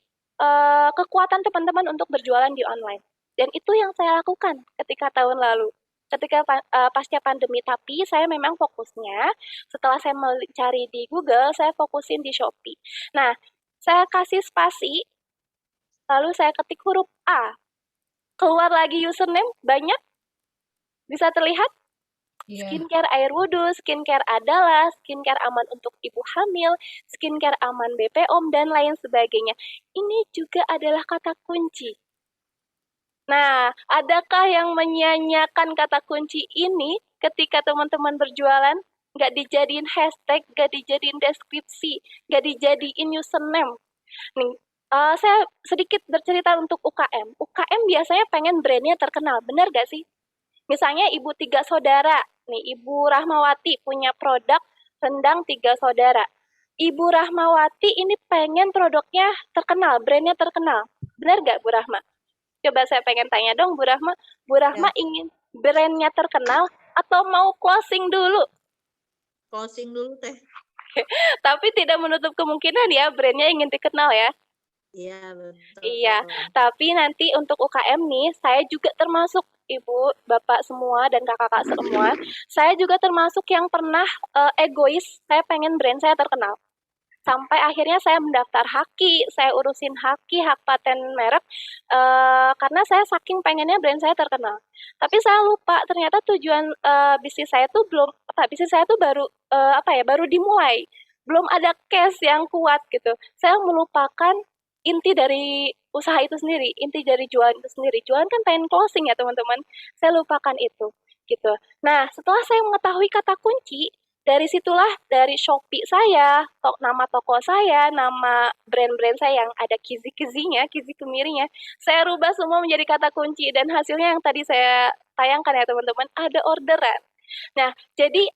kekuatan teman-teman untuk berjualan di online. Dan itu yang saya lakukan ketika tahun lalu, ketika pasca pandemi. Tapi saya memang fokusnya, setelah saya mencari di Google, saya fokusin di Shopee. Nah, saya kasih spasi, lalu saya ketik huruf A. Keluar lagi username, banyak. Bisa terlihat? Iya. Skincare air wudhu, skincare adalah, skincare aman untuk ibu hamil, skincare aman BPOM, dan lain sebagainya. Ini juga adalah kata kunci. Nah, adakah yang menyanyiakan kata kunci ini ketika teman-teman berjualan? Nggak dijadiin hashtag, nggak dijadiin deskripsi, nggak dijadiin username. Nih, saya sedikit bercerita untuk UKM. UKM biasanya pengen brandnya terkenal, benar gak sih? Misalnya Ibu Tiga Saudara, nih Ibu Rahmawati punya produk rendang Tiga Saudara. Ibu Rahmawati ini pengen produknya terkenal, brandnya terkenal. Benar gak Bu Rahma? Coba saya pengen tanya dong Bu Rahma. Bu Rahma ingin brandnya terkenal atau mau closing dulu? Closing dulu Teh. Tapi tidak menutup kemungkinan ya brandnya ingin dikenal ya. Iya, betul. Iya, tapi nanti untuk UKM nih, saya juga termasuk Ibu, Bapak semua, dan kakak-kakak semua, saya juga termasuk yang pernah egois, saya pengen brand saya terkenal. Sampai akhirnya saya mendaftar Haki, saya urusin Haki, hak paten merek, karena saya saking pengennya brand saya terkenal. Tapi saya lupa, ternyata tujuan bisnis saya tuh bisnis saya tuh baru baru dimulai. Belum ada cash yang kuat gitu. Saya melupakan inti dari usaha itu sendiri, inti dari jualan itu sendiri. Jualan kan pengen closing ya teman-teman. Saya lupakan itu gitu. Nah, setelah saya mengetahui kata kunci, dari situlah dari Shopee saya, nama toko saya, nama brand-brand saya yang ada kizi-kizinya, kizi kemirinya, saya rubah semua menjadi kata kunci, dan hasilnya yang tadi saya tayangkan ya teman-teman, ada orderan. Nah, jadi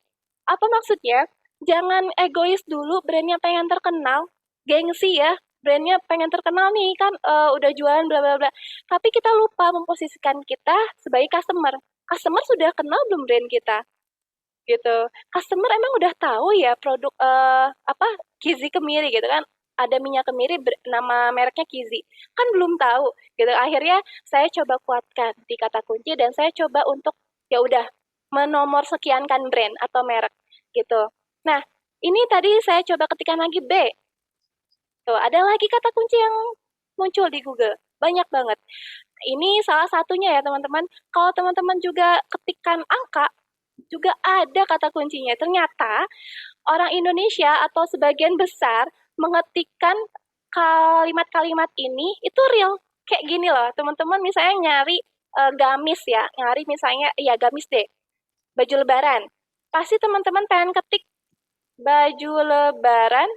apa maksudnya? Jangan egois dulu brandnya pengen terkenal, gengsi ya, brandnya pengen terkenal nih kan udah jualan bla bla bla. Tapi kita lupa memposisikan kita sebagai customer. Customer sudah kenal belum brand kita? Gitu. Customer emang udah tahu ya produk Kizi Kemiri gitu kan. Ada minyak kemiri nama mereknya Kizi. Kan belum tahu gitu. Akhirnya saya coba kuatkan di kata kunci, dan saya coba untuk ya udah menomor sekiankan brand atau merek gitu. Nah, ini tadi saya coba ketikkan lagi B. Tuh, ada lagi kata kunci yang muncul di Google. Banyak banget. Ini salah satunya ya teman-teman. Kalau teman-teman juga ketikkan angka, juga ada kata kuncinya. Ternyata orang Indonesia atau sebagian besar mengetikkan kalimat-kalimat ini itu real. Kayak gini loh, teman-teman misalnya nyari gamis ya. Nyari misalnya, ya gamis deh. Baju lebaran. Pasti teman-teman pengen ketik baju lebaran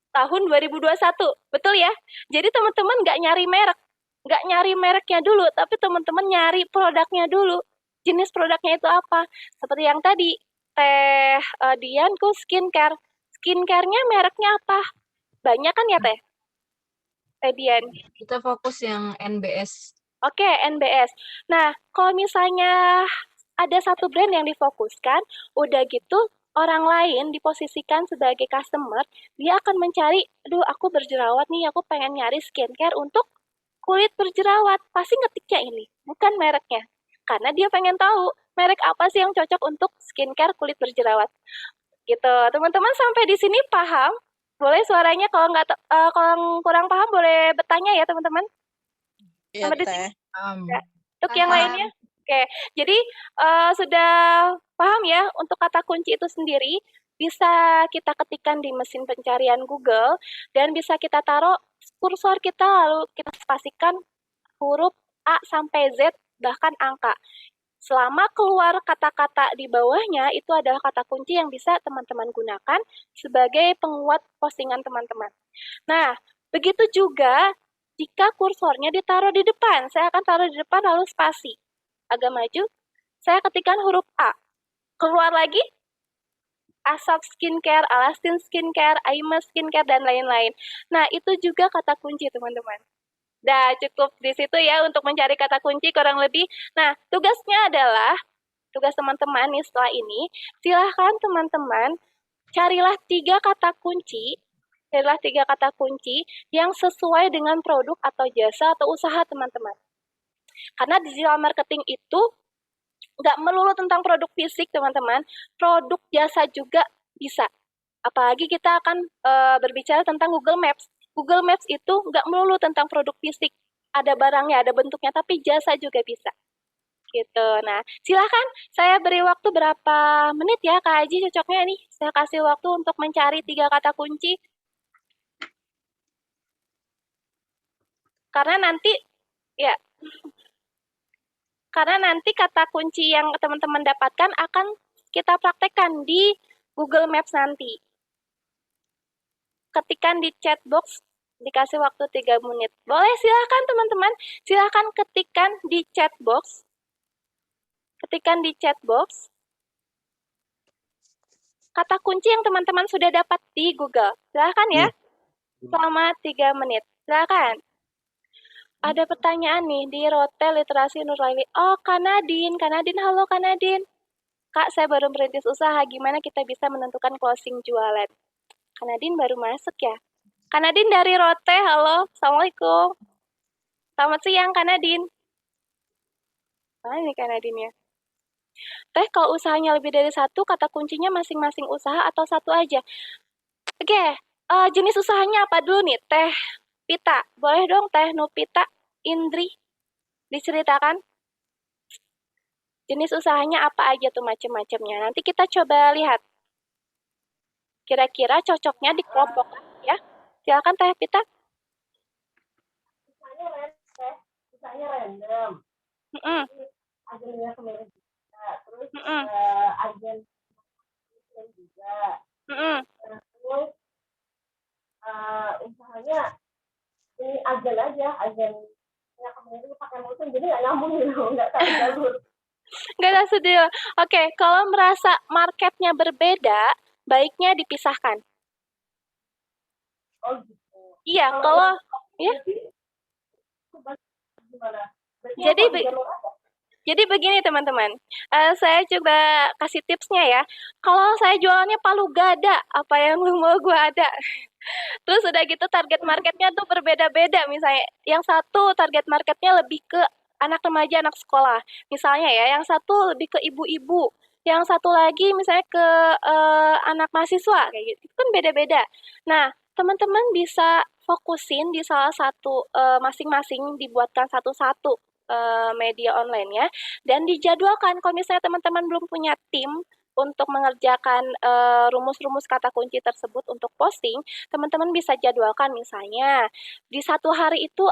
tahun 2021, betul ya? Jadi teman-teman nggak nyari mereknya dulu, tapi teman-teman nyari produknya dulu. Jenis produknya itu apa? Seperti yang tadi, Teh Dianku skincare. Skincare-nya mereknya apa? Banyak kan ya Teh? Teh Dian. Kita fokus yang NBS. Oke, NBS. Nah, kalau misalnya ada satu brand yang difokuskan, udah gitu orang lain diposisikan sebagai customer, dia akan mencari, aduh aku berjerawat nih, aku pengen nyari skincare untuk kulit berjerawat, pasti ngetiknya ini, bukan mereknya. Karena dia pengen tahu merek apa sih yang cocok untuk skincare kulit berjerawat. Gitu. Teman-teman sampai di sini paham? Boleh suaranya kalau kalau kurang paham boleh bertanya ya teman-teman. Iya, Sampai di Teh. sini. Ya. Untuk yang lainnya, oke. Jadi sudah paham ya untuk kata kunci itu sendiri bisa kita ketikkan di mesin pencarian Google dan bisa kita taruh kursor kita lalu kita spasikan huruf A sampai Z bahkan angka. Selama keluar kata-kata di bawahnya itu adalah kata kunci yang bisa teman-teman gunakan sebagai penguat postingan teman-teman. Nah, begitu juga jika kursornya ditaruh di depan. Saya akan taruh di depan lalu spasi. Agak maju, saya ketikkan huruf A. Keluar lagi, Asap Skincare, Alastin Skincare, Aima Skincare, dan lain-lain. Nah, itu juga kata kunci, teman-teman. Nah, cukup di situ ya untuk mencari kata kunci kurang lebih. Nah, tugasnya adalah, tugas teman-teman nih setelah ini, silahkan teman-teman carilah 3 kata kunci, yang sesuai dengan produk atau jasa atau usaha teman-teman. Karena digital marketing itu nggak melulu tentang produk fisik, teman-teman. Produk jasa juga bisa. Apalagi kita akan berbicara tentang Google Maps. Google Maps itu nggak melulu tentang produk fisik. Ada barangnya, ada bentuknya, tapi jasa juga bisa. Gitu. Nah, silakan saya beri waktu berapa menit ya, Kak Haji cocoknya nih. Saya kasih waktu untuk mencari 3 kata kunci. Karena nanti, ya, karena nanti kata kunci yang teman-teman dapatkan akan kita praktekkan di Google Maps nanti. Ketikkan di chat box, dikasih waktu 3 menit. Boleh, silahkan teman-teman, silahkan ketikkan di chat box. Ketikkan di chat box kata kunci yang teman-teman sudah dapat di Google. Silahkan ya, selama 3 menit. Silahkan. Ada pertanyaan nih di Rotel Literasi Nurlaili. Oh, Kak Nadine, halo Kak Nadine. Kak, saya baru merintis usaha, gimana kita bisa menentukan closing jualan? Kak Nadine baru masuk ya? Kak Nadine dari Rote, halo, Assalamualaikum. Selamat siang Kak Nadine. Mana nih Kak Nadine ya? Teh, kalau usahanya lebih dari 1, kata kuncinya masing-masing usaha atau 1 aja? Oke, jenis usahanya apa dulu nih? Teh Pita, boleh dong Teh Nupita, Indri, diceritakan? Jenis usahanya apa aja tuh macam-macamnya. Nanti kita coba lihat. Kira-kira cocoknya dikelompokkan ya. Silakan Teh Pita. Usahanya random. Agennya kemarin juga. Terus agen juga. Terus usahanya ini agen aja, agen yang kemarin itu pakai motor, jadi nggak nyambung gitu, nggak tahu jalur. Nggak tahu sedih. Oke, kalau merasa marketnya berbeda, baiknya dipisahkan. Oh gitu. Iya, kalau ya. Jadi begini teman-teman, saya coba kasih tipsnya ya. Kalau saya jualannya palu gada, apa yang mau gue ada. Terus udah gitu target marketnya tuh berbeda-beda. Misalnya yang satu target marketnya lebih ke anak remaja, anak sekolah. Misalnya ya, yang satu lebih ke ibu-ibu. Yang satu lagi misalnya ke anak mahasiswa, kayak gitu. Itu kan beda-beda. Nah, teman-teman bisa fokusin di salah satu masing-masing, dibuatkan satu-satu media online-nya dan dijadwalkan. Kalau misalnya teman-teman belum punya tim untuk mengerjakan rumus-rumus kata kunci tersebut untuk posting, teman-teman bisa jadwalkan. Misalnya di satu hari itu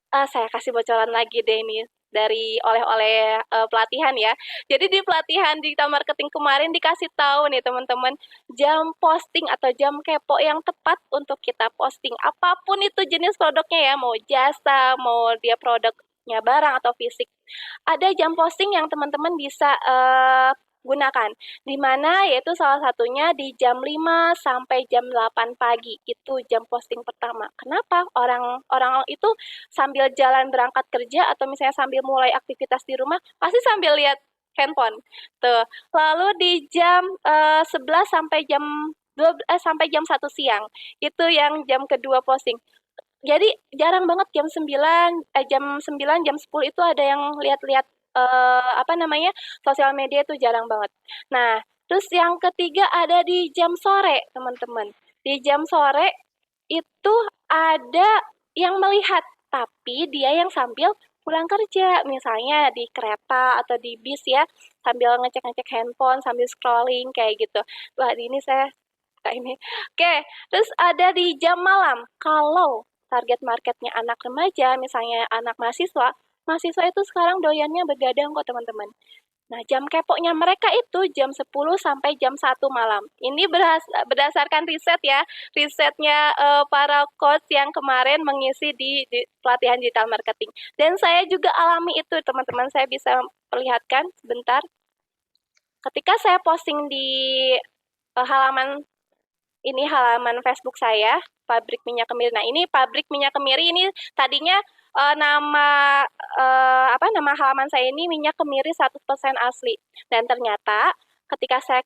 saya kasih bocoran lagi deh ini dari oleh-oleh pelatihan ya. Jadi di pelatihan digital marketing kemarin dikasih tahu nih teman-teman jam posting atau jam kepo yang tepat untuk kita posting apapun itu jenis produknya ya, mau jasa, mau dia produknya barang atau fisik. Ada jam posting yang teman-teman bisa gunakan, di mana yaitu salah satunya di jam 5 sampai jam 8 pagi, itu jam posting pertama. Kenapa? Orang itu sambil jalan berangkat kerja atau misalnya sambil mulai aktivitas di rumah, pasti sambil lihat handphone. Tuh. Lalu di jam 11 sampai jam 1 siang, itu yang jam kedua posting. jadi jarang banget jam 9, jam 10 itu ada yang lihat-lihat sosial media itu jarang banget. Nah, terus yang ketiga ada di jam sore, teman-teman. Di jam sore itu ada yang melihat, tapi dia yang sambil pulang kerja, misalnya di kereta atau di bis ya, sambil ngecek-ngecek handphone, sambil scrolling kayak gitu. Wah, ini saya kayak ini. Oke, terus ada di jam malam. Kalau target marketnya anak remaja, misalnya anak mahasiswa, mahasiswa itu sekarang doyannya begadang kok teman-teman. Nah, jam keponya mereka itu jam 10 sampai jam 1 malam. Ini berdasarkan riset ya, risetnya para coach yang kemarin mengisi di pelatihan digital marketing. Dan saya juga alami itu, teman-teman. Saya bisa perlihatkan sebentar. Ketika saya posting di halaman Facebook saya, pabrik minyak kemiri. Nah, ini pabrik minyak kemiri ini tadinya nama halaman saya ini minyak kemiri 100% asli. Dan ternyata ketika saya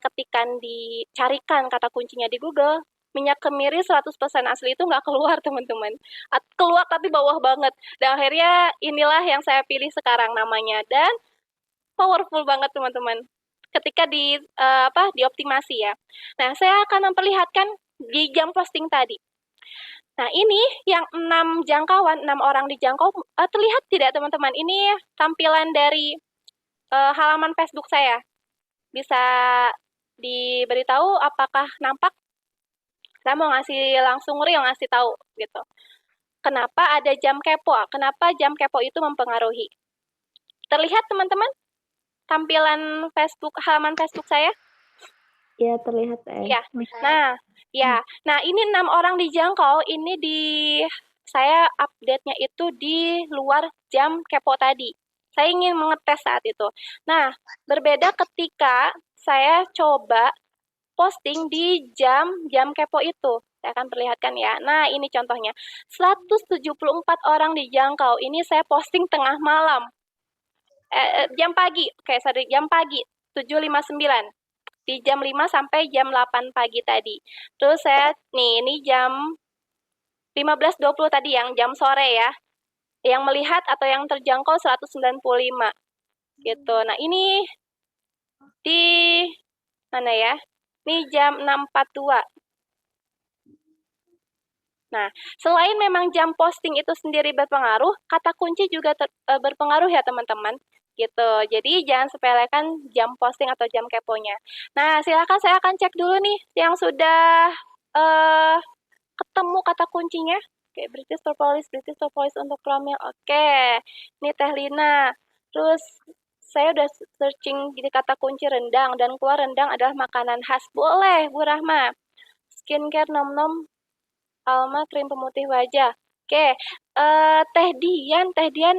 dicarikan kata kuncinya di Google, minyak kemiri 100% asli itu nggak keluar, teman-teman. Keluar tapi bawah banget. Dan akhirnya inilah yang saya pilih sekarang namanya. Dan powerful banget, teman-teman. Ketika dioptimasi ya. Nah, saya akan memperlihatkan di jam posting tadi. Nah, ini yang 6 orang dijangkau, terlihat tidak teman-teman? Ini tampilan dari halaman Facebook saya. Bisa diberitahu apakah nampak? Saya mau langsung real ngasih tahu gitu. Kenapa ada jam kepo? Kenapa jam kepo itu mempengaruhi? Terlihat teman-teman? Tampilan halaman Facebook saya? Ya, terlihat Ya. Nah, ini 6 orang dijangkau, ini saya update-nya itu di luar jam kepo tadi. Saya ingin mengetes saat itu. Nah, berbeda ketika saya coba posting di jam kepo itu. Saya akan perlihatkan ya. Nah, ini contohnya. 174 orang dijangkau. Ini saya posting tengah malam. Jam pagi, jam pagi, 7.59. Di jam 5 sampai jam 8 pagi tadi. Terus ini jam 15.20 tadi yang jam sore ya. Yang melihat atau yang terjangkau 195. Gitu. Nah, ini di mana ya? Ini jam 6.42. Nah, selain memang jam posting itu sendiri berpengaruh, kata kunci juga berpengaruh ya teman-teman. Gitu. Jadi jangan sepelekan jam posting atau jam keponya. Nah, silakan saya akan cek dulu nih yang sudah ketemu kata kuncinya. Oke, British Propolis untuk promil. Oke, ini Teh Lina. Terus saya udah searching di kata kunci rendang dan keluar rendang adalah makanan khas. Boleh, Bu Rahma. Skincare nom-nom Alma krim pemutih wajah. Oke, Teh Dian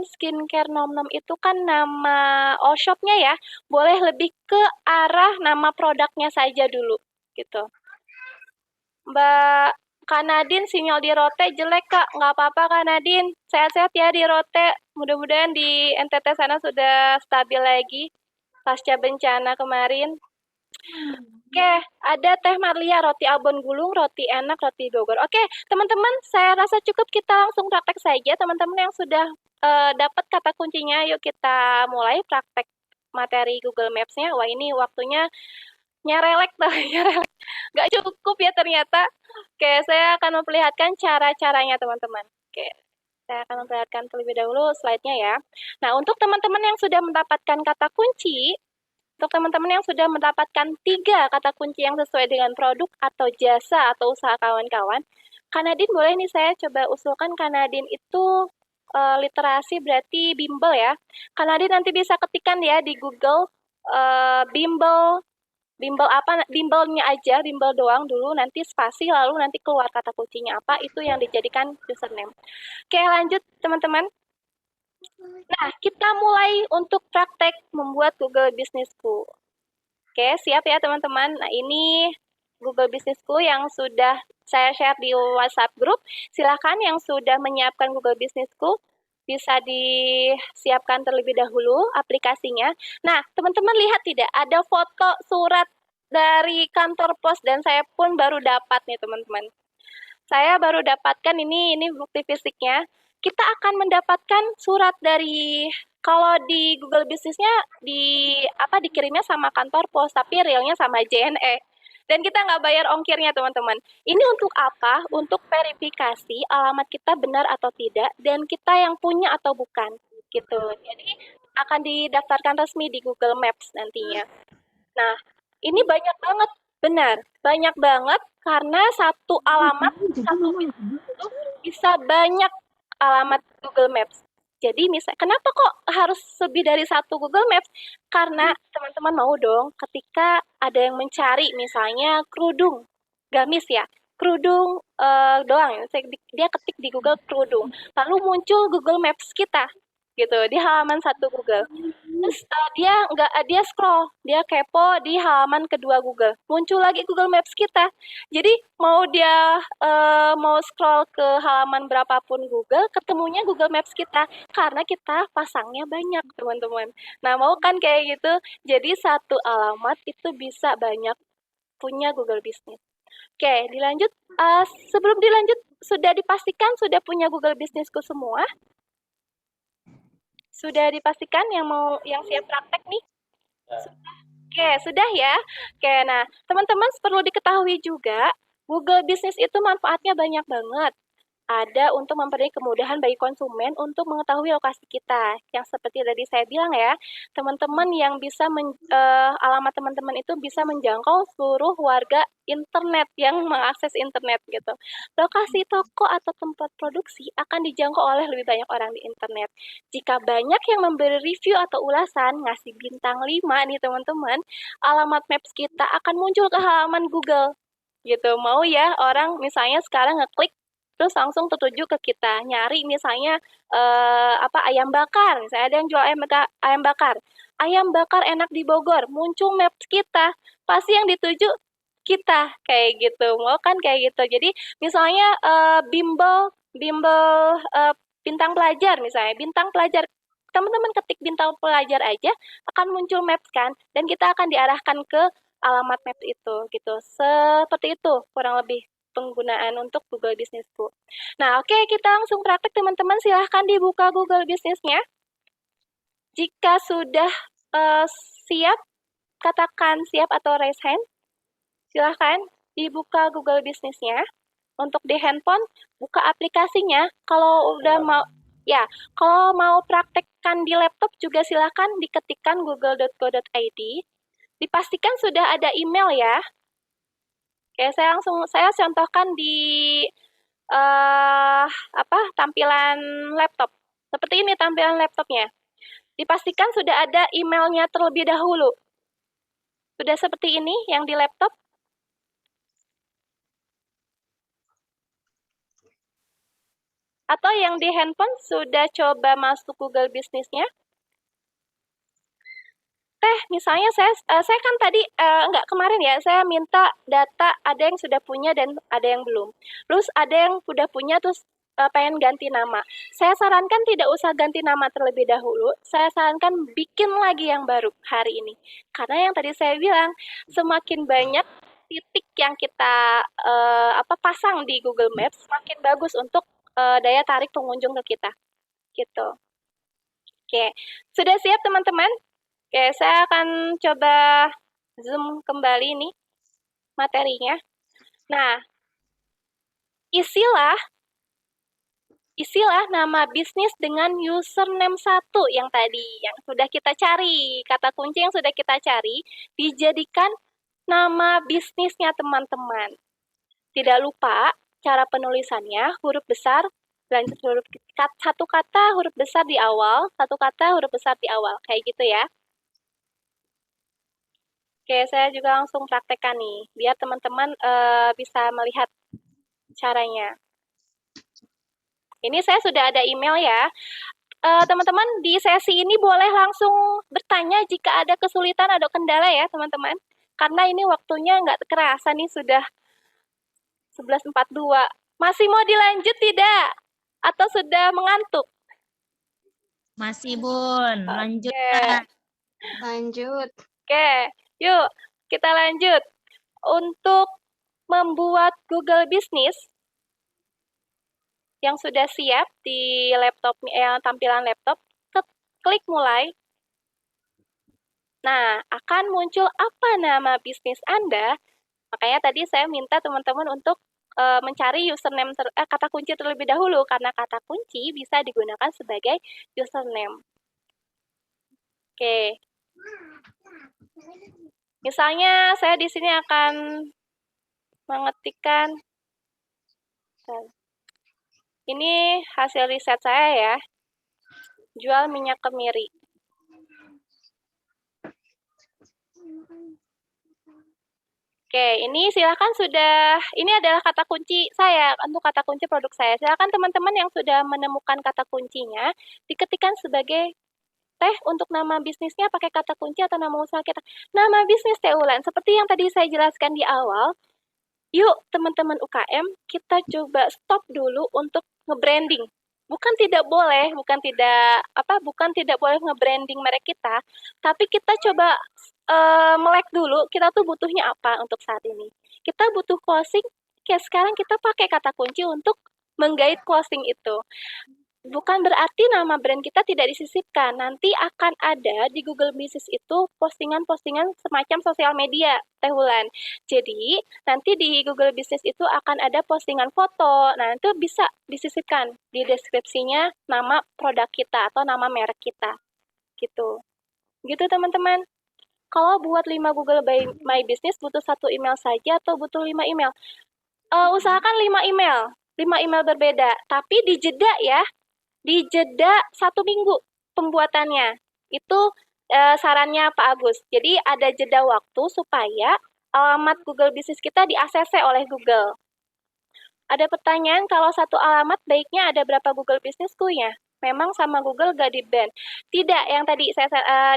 skincare nom-nom itu kan nama shopnya ya. Boleh lebih ke arah nama produknya saja dulu, gitu. Mbak Kanadin, sinyal di Rote jelek Kak. Nggak apa-apa Kanadin. Sehat-sehat ya di Rote. Mudah-mudahan di NTT sana sudah stabil lagi pasca bencana kemarin. Oke, ada Teh Marlia, roti abon gulung, roti enak, roti Bogor. Oke, teman-teman, saya rasa cukup kita langsung praktek saja. Teman-teman yang sudah dapat kata kuncinya, yuk kita mulai praktek materi Google Maps-nya. Wah, ini waktunya nyerelek tuh, nyerelek. Nggak cukup ya ternyata. Oke, saya akan memperlihatkan cara-caranya, teman-teman. Oke, saya akan memperlihatkan terlebih dahulu slide-nya ya. Nah, untuk teman-teman yang sudah mendapatkan kata kunci, untuk teman-teman yang sudah mendapatkan 3 kata kunci yang sesuai dengan produk atau jasa atau usaha kawan-kawan, Kanadin boleh nih saya coba usulkan Kanadin itu literasi berarti bimbel ya. Kanadin nanti bisa ketikkan ya di Google bimbelnya aja, bimbel doang dulu, nanti spasi lalu nanti keluar kata kuncinya apa, itu yang dijadikan username. Oke, lanjut teman-teman. Nah, kita mulai untuk praktek membuat Google Business-ku. Oke, siap ya teman-teman. Nah, ini Google Business-ku yang sudah saya share di WhatsApp group. Silakan yang sudah menyiapkan Google Business-ku bisa disiapkan terlebih dahulu aplikasinya. Nah, teman-teman lihat tidak? Ada foto surat dari kantor pos dan saya pun baru dapat nih teman-teman. saya baru dapatkan ini bukti fisiknya. Kita akan mendapatkan surat dari, kalau di Google Business-nya dikirimnya sama kantor pos, tapi realnya sama JNE. Dan kita nggak bayar ongkirnya, teman-teman. Ini untuk apa? Untuk verifikasi alamat kita benar atau tidak, dan kita yang punya atau bukan, gitu. Jadi akan didaftarkan resmi di Google Maps nantinya. Nah, ini banyak banget, benar, banyak banget karena satu alamat, satu bisnis itu bisa banyak alamat Google Maps. Jadi kenapa kok harus lebih dari satu Google Maps? Karena teman-teman mau dong ketika ada yang mencari misalnya kerudung, gamis ya, kerudung doang, dia ketik di Google kerudung, lalu muncul Google Maps kita, gitu, di halaman satu Google. Terus dia scroll, dia kepo di halaman kedua Google, muncul lagi Google Maps kita. Jadi mau dia mau scroll ke halaman berapapun Google, ketemunya Google Maps kita karena kita pasangnya banyak, teman-teman. Nah, mau kan kayak gitu? Jadi satu alamat itu bisa banyak punya Google Business. Oke, dilanjut. Sebelum dilanjut, sudah dipastikan sudah punya Google Businessku semua? Sudah dipastikan yang siap praktek nih? Oke, sudah ya. Oke, nah teman-teman perlu diketahui juga, Google Business itu manfaatnya banyak banget. Ada untuk memperoleh kemudahan bagi konsumen untuk mengetahui lokasi kita. Yang seperti tadi saya bilang ya, teman-teman yang bisa alamat teman-teman itu bisa menjangkau seluruh warga internet yang mengakses internet gitu. Lokasi toko atau tempat produksi akan dijangkau oleh lebih banyak orang di internet. Jika banyak yang memberi review atau ulasan, ngasih bintang 5 nih teman-teman, alamat Maps kita akan muncul ke halaman Google. Gitu, mau ya orang misalnya sekarang ngeklik terus langsung tertuju ke kita, nyari misalnya ayam bakar, misalnya ada yang jual ayam bakar enak di Bogor, muncul Maps kita, pasti yang dituju kita, kayak gitu, mau kan kayak gitu. Jadi misalnya bimbel bintang pelajar, misalnya bintang pelajar, teman-teman ketik bintang pelajar aja akan muncul Maps kan, dan kita akan diarahkan ke alamat Maps itu, gitu. Seperti itu kurang lebih penggunaan untuk Google Business-ku. Nah, oke, kita langsung praktek, teman-teman. Silahkan dibuka Google Business-nya. Jika sudah siap, katakan siap atau raise hand. Silahkan dibuka Google Business-nya. Untuk di handphone, buka aplikasinya. Kalau udah kalau mau praktekkan di laptop juga silahkan diketikkan google.co.id. Dipastikan sudah ada email ya. Oke, saya contohkan di tampilan laptop. Seperti ini tampilan laptopnya. Dipastikan sudah ada emailnya terlebih dahulu. Sudah seperti ini yang di laptop. Atau yang di handphone sudah coba masuk Google Business-nya. Misalnya saya kan tadi kemarin ya, saya minta data ada yang sudah punya dan ada yang belum. Terus ada yang sudah punya terus pengen ganti nama. Saya sarankan tidak usah ganti nama terlebih dahulu. Saya sarankan bikin lagi yang baru hari ini. Karena yang tadi saya bilang, semakin banyak titik yang kita pasang di Google Maps, semakin bagus untuk daya tarik pengunjung ke kita. Gitu. Oke, sudah siap teman-teman? Oke, saya akan coba zoom kembali nih materinya. Nah, isilah nama bisnis dengan username 1 yang tadi, yang sudah kita cari, kata kunci yang sudah kita cari, dijadikan nama bisnisnya teman-teman. Tidak lupa cara penulisannya, huruf besar, lanjut satu kata huruf besar di awal, satu kata huruf besar di awal, kayak gitu ya. Oke, saya juga langsung praktekkan nih, biar teman-teman bisa melihat caranya. Ini saya sudah ada email ya. Teman-teman di sesi ini boleh langsung bertanya jika ada kesulitan atau kendala ya teman-teman. Karena ini waktunya nggak kerasa nih, sudah 11.42. Masih mau dilanjut tidak? Atau sudah mengantuk? Masih, Bun. Lanjut. Lanjut. Oke, yuk kita lanjut. Untuk membuat Google Business, yang sudah siap di laptop, tampilan laptop, klik mulai. Nah, akan muncul apa nama bisnis Anda. Makanya tadi saya minta teman-teman untuk mencari username kata kunci terlebih dahulu, karena kata kunci bisa digunakan sebagai username. Oke. Misalnya saya di sini akan mengetikkan, ini hasil riset saya ya, jual minyak kemiri. Oke, ini silakan ini adalah kata kunci saya, untuk kata kunci produk saya. Silakan teman-teman yang sudah menemukan kata kuncinya, diketikkan sebagai Teh untuk nama bisnisnya pakai kata kunci atau nama usaha kita. Nama bisnis Teh Ulan, seperti yang tadi saya jelaskan di awal, yuk teman-teman UKM, kita coba stop dulu untuk nge-branding. Bukan tidak boleh nge-branding merek kita, tapi kita coba melek dulu, kita tuh butuhnya apa untuk saat ini. Kita butuh closing, kayak sekarang kita pakai kata kunci untuk menggait closing itu. Bukan berarti nama brand kita tidak disisipkan. Nanti akan ada di Google Business itu postingan-postingan semacam sosial media, Teh Wulan. Jadi, nanti di Google Business itu akan ada postingan foto. Nah, itu bisa disisipkan di deskripsinya nama produk kita atau nama merek kita. Gitu. Gitu, teman-teman. Kalau buat 5 Google My Business butuh 1 email saja atau butuh 5 email? Usahakan 5 email. 5 email berbeda. Tapi di jeda ya. Di jeda 1 minggu pembuatannya. Itu sarannya Pak Agus. Jadi ada jeda waktu supaya alamat Google Business kita di-ACC oleh Google. Ada pertanyaan, kalau satu alamat baiknya ada berapa Google Business-ku ya? Memang sama Google gak di-ban? Tidak, yang tadi saya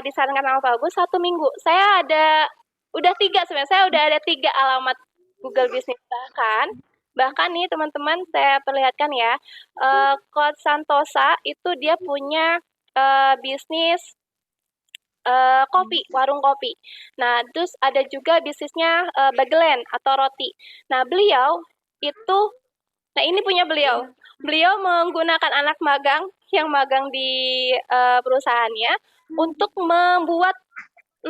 disarankan sama Pak Agus 1 minggu. Saya udah 3 sebenarnya. Saya udah ada 3 alamat Google Business. Bahkan nih teman-teman, saya perlihatkan ya, Coach Santosa itu dia punya bisnis kopi, warung kopi. Nah, terus ada juga bisnisnya bagelen atau roti. Nah, beliau itu, nah ini punya beliau. Beliau menggunakan anak magang yang magang di perusahaannya untuk membuat 60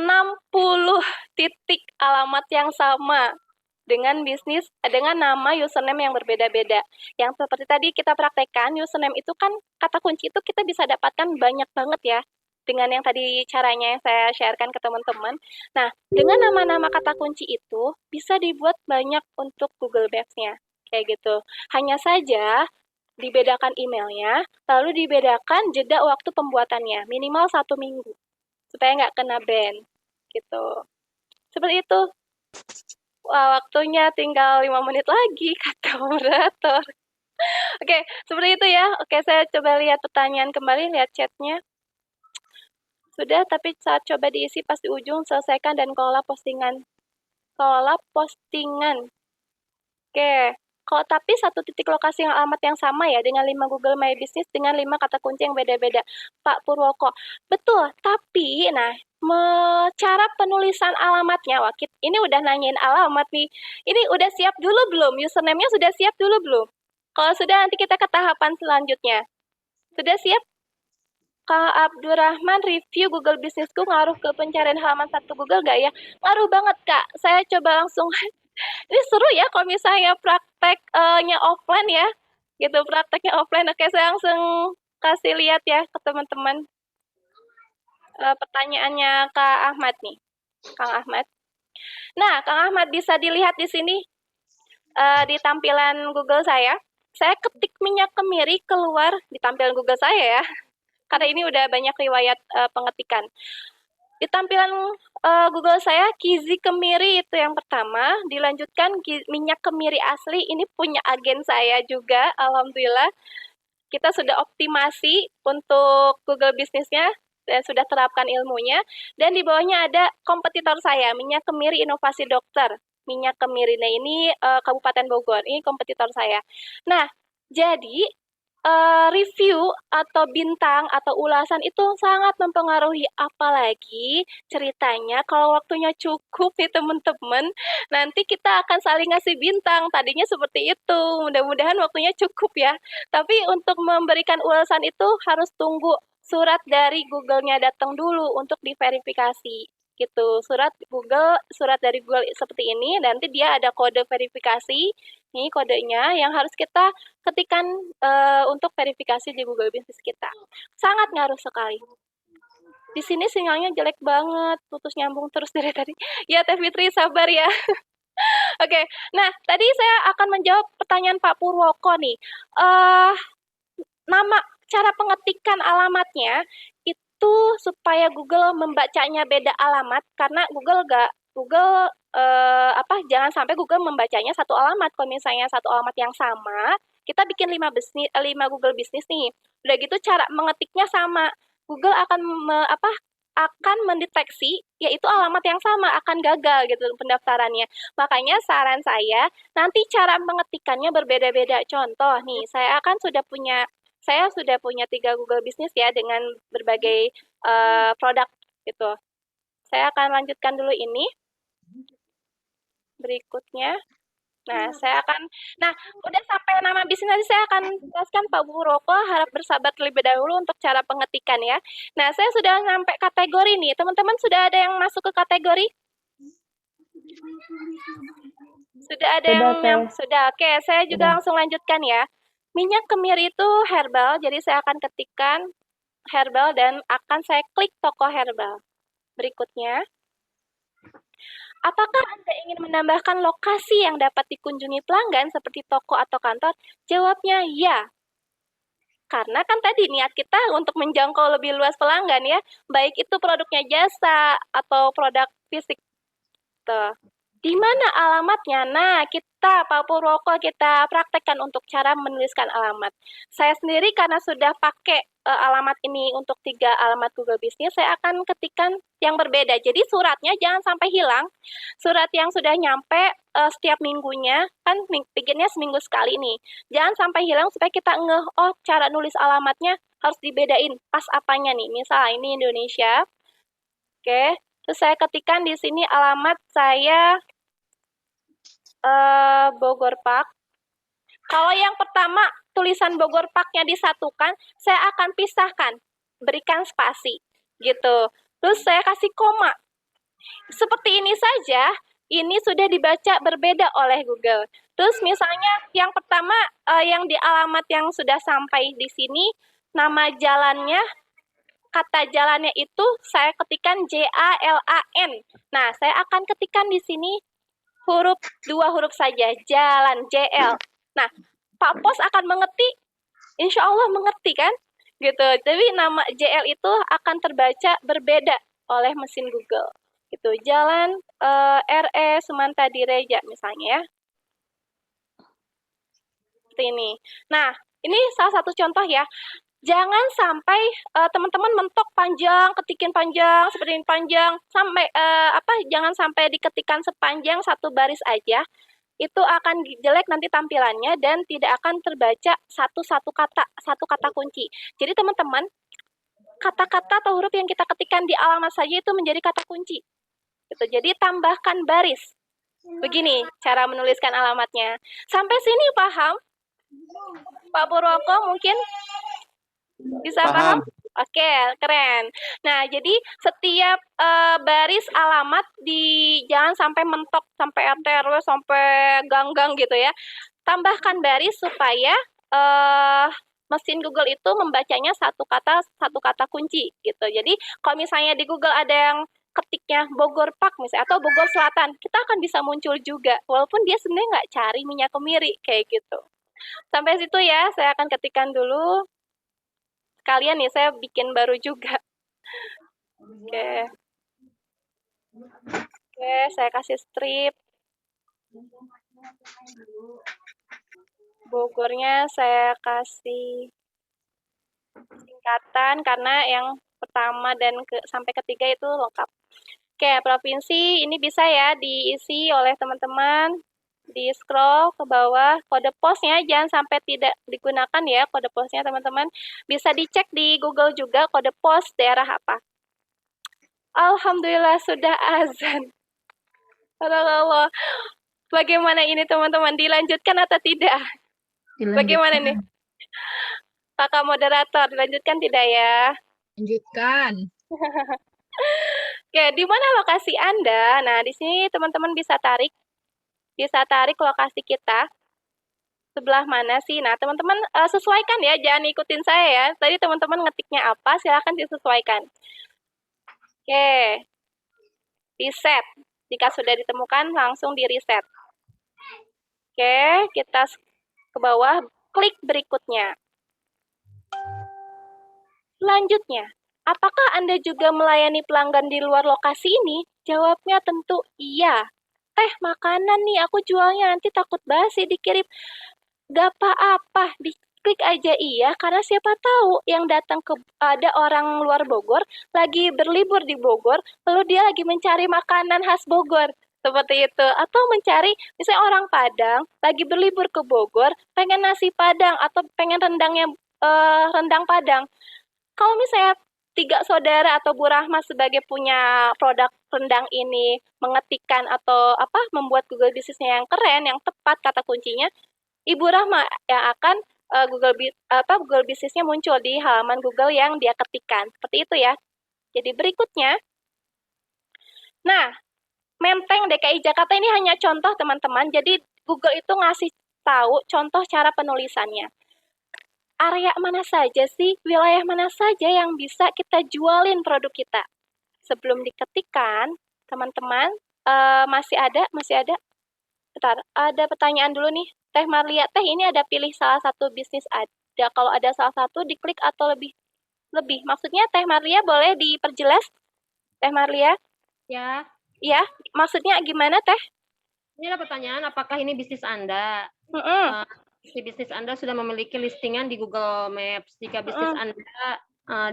titik alamat yang sama dengan bisnis, dengan nama username yang berbeda-beda. Yang seperti tadi kita praktekkan, username itu kan kata kunci itu kita bisa dapatkan banyak banget ya, dengan yang tadi caranya yang saya sharekan ke teman-teman. Nah, dengan nama-nama kata kunci itu bisa dibuat banyak untuk Google Maps-nya, kayak gitu. Hanya saja dibedakan emailnya, lalu dibedakan jeda waktu pembuatannya, minimal 1 minggu, supaya nggak kena ban, gitu. Seperti itu. Wah, waktunya tinggal 5 menit lagi, kata moderator. Oke, seperti itu ya. Oke, saya coba lihat pertanyaan kembali, lihat chatnya. Sudah, tapi saat coba diisi pas di ujung, selesaikan dan kelola postingan. Oke. Kalau tapi 1 titik lokasi yang alamat yang sama ya, dengan 5 Google My Business, dengan 5 kata kunci yang beda-beda. Pak Purwoko. Betul, tapi nah, cara penulisan alamatnya, wah, ini udah nanyain alamat nih. Ini udah siap dulu belum? Username-nya sudah siap dulu belum? Kalau sudah, nanti kita ke tahapan selanjutnya. Sudah siap? Kak Abdurrahman, review Google Business-ku ngaruh ke pencarian halaman 1 Google nggak ya? Ngaruh banget, Kak. Saya coba langsung. Ini seru ya kalau misalnya prakteknya offline ya. Gitu, prakteknya offline. Oke, saya langsung kasih lihat ya ke teman-teman. Pertanyaannya Kak Ahmad nih. Kang Ahmad. Nah, Kang Ahmad bisa dilihat di sini di tampilan Google saya. Saya ketik minyak kemiri keluar di tampilan Google saya ya. Karena ini udah banyak riwayat pengetikan. Di tampilan Google saya, Kizi Kemiri itu yang pertama, dilanjutkan minyak kemiri asli, ini punya agen saya juga, alhamdulillah. Kita sudah optimasi untuk Google bisnisnya, dan sudah terapkan ilmunya, dan di bawahnya ada kompetitor saya, minyak kemiri inovasi dokter. Minyak kemiri, nah ini Kabupaten Bogor, ini kompetitor saya. Nah, jadi review atau bintang atau ulasan itu sangat mempengaruhi, apalagi ceritanya kalau waktunya cukup nih teman-teman, nanti kita akan saling ngasih bintang. Tadinya seperti itu, mudah-mudahan waktunya cukup ya. Tapi untuk memberikan ulasan itu harus tunggu surat dari Google-nya datang dulu untuk diverifikasi gitu. Surat dari Google seperti ini, nanti dia ada kode verifikasi. Ini kodenya yang harus kita ketikkan untuk verifikasi di Google Business kita. Sangat ngaruh sekali. Di sini sinyalnya jelek banget, putus nyambung terus dari tadi. Ya, Teh Fitri, sabar ya. Oke, nah tadi saya akan menjawab pertanyaan Pak Purwoko nih. Nama cara pengetikan alamatnya itu supaya Google membacanya beda alamat, karena jangan sampai Google membacanya satu alamat. Kalau misalnya satu alamat yang sama, kita bikin 5 Google Business nih. Udah gitu cara mengetiknya sama. Google akan mendeteksi yaitu alamat yang sama, akan gagal gitu pendaftarannya. Makanya saran saya, nanti cara mengetikannya berbeda-beda. Contoh nih, saya sudah punya 3 Google Business ya dengan berbagai produk gitu. Saya akan lanjutkan dulu ini. Berikutnya. Nah, udah sampai nama bisnis nanti saya akan jelaskan Pak Purwoko, harap bersabar terlebih dahulu untuk cara pengetikan ya. Nah, saya sudah sampai kategori nih. Teman-teman sudah ada yang masuk ke kategori? Sudah ada sudah. Oke, saya juga langsung lanjutkan ya. Minyak kemiri itu herbal, jadi saya akan ketikkan herbal dan akan saya klik toko herbal. Berikutnya. Apakah Anda ingin menambahkan lokasi yang dapat dikunjungi pelanggan seperti toko atau kantor? Jawabnya ya. Karena kan tadi niat kita untuk menjangkau lebih luas pelanggan ya, baik itu produknya jasa atau produk fisik. Tuh. Di mana alamatnya? Nah, Pak Purwoko, kita praktekkan untuk cara menuliskan alamat. Saya sendiri karena sudah pakai alamat ini untuk 3 alamat Google Business, saya akan ketikkan yang berbeda. Jadi suratnya jangan sampai hilang. Surat yang sudah nyampe setiap minggunya, kan bikinnya seminggu sekali nih. Jangan sampai hilang supaya kita ngeh, oh cara nulis alamatnya harus dibedain pas apanya nih. Misal ini Indonesia. Oke, terus saya ketikkan di sini alamat saya Bogor Park. Kalau yang pertama tulisan Bogor Park-nya disatukan, saya akan pisahkan, berikan spasi, gitu. Terus saya kasih koma. Seperti ini saja, ini sudah dibaca berbeda oleh Google. Terus misalnya yang pertama, yang di alamat yang sudah sampai di sini, nama jalannya, kata jalannya itu saya ketikkan JALAN. Nah, saya akan ketikkan di sini 2 huruf saja, jalan, JL. Nah, Pak Pos akan mengerti, insya Allah mengerti kan? Gitu. Jadi nama JL itu akan terbaca berbeda oleh mesin Google. Gitu. Jalan RE Sumanta Direja misalnya ya. Seperti ini. Nah, ini salah satu contoh ya. Jangan sampai teman-teman mentok panjang, ketikin panjang, seperti ini panjang, sampai jangan sampai diketikan sepanjang 1 baris aja. Itu akan jelek nanti tampilannya dan tidak akan terbaca satu kata kunci. Jadi teman-teman, kata-kata atau huruf yang kita ketikkan di alamat saja itu menjadi kata kunci. Gitu. Jadi tambahkan baris. Begini cara menuliskan alamatnya. Sampai sini paham? Pak Purwoko mungkin? Bisa paham? Oke, keren. Nah, jadi setiap baris alamat jangan sampai mentok, sampai RW, sampai gang-gang gitu ya. Tambahkan baris supaya mesin Google itu membacanya satu kata kunci gitu. Jadi kalau misalnya di Google ada yang ketiknya Bogor Park misalnya atau Bogor Selatan, kita akan bisa muncul juga walaupun dia sebenarnya nggak cari minyak kemiri kayak gitu. Sampai situ ya, saya akan ketikkan dulu. Kalian nih, saya bikin baru juga. Oke, saya kasih strip. Bogornya saya kasih singkatan karena yang pertama dan sampai ketiga itu lengkap. Oke, provinsi ini bisa ya diisi oleh teman-teman. di scroll ke bawah, kode posnya jangan sampai tidak digunakan ya kode posnya teman-teman. Bisa dicek di Google juga kode pos daerah apa. Alhamdulillah sudah azan. Allah. Bagaimana ini teman-teman, dilanjutkan atau tidak? Bagaimana nih? Kakak moderator, dilanjutkan tidak ya? Lanjutkan. Oke, di mana lokasi Anda? Nah, di sini teman-teman bisa tarik lokasi kita. Sebelah mana sih? Nah, teman-teman sesuaikan ya, jangan ikutin saya ya. Tadi teman-teman ngetiknya apa, silakan disesuaikan. Oke. Reset. Jika sudah ditemukan, langsung di-reset. Oke, kita ke bawah, klik berikutnya. Selanjutnya, apakah Anda juga melayani pelanggan di luar lokasi ini? Jawabnya tentu iya. Teh, makanan nih, aku jualnya nanti takut basi dikirim. Gak apa-apa, diklik aja iya, karena siapa tahu yang datang ada orang luar Bogor, lagi berlibur di Bogor, lalu dia lagi mencari makanan khas Bogor. Seperti itu. Atau mencari, misalnya orang Padang, lagi berlibur ke Bogor, pengen nasi Padang, atau pengen rendang Padang. Kalau misalnya 3 saudara atau Bu Rahma sebagai punya produk rendang ini mengetikkan atau membuat Google bisnisnya yang keren, yang tepat kata kuncinya, Ibu Rahma yang akan Google bisnisnya muncul di halaman Google yang dia ketikkan. Seperti itu ya. Jadi berikutnya, nah, Menteng DKI Jakarta ini hanya contoh teman-teman. Jadi Google itu ngasih tahu contoh cara penulisannya. Area mana saja sih, wilayah mana saja yang bisa kita jualin produk kita. Sebelum diketikkan, teman-teman, masih ada? Bentar, ada pertanyaan dulu nih. Teh Marlia, Teh ini ada pilih salah satu bisnis ada. Kalau ada salah satu, diklik atau lebih. Maksudnya Teh Marlia boleh diperjelas? Teh Marlia? Ya. Ya, maksudnya gimana Teh? Ini ada pertanyaan, apakah ini bisnis Anda? Si bisnis Anda sudah memiliki listingan di Google Maps. Jika bisnis Anda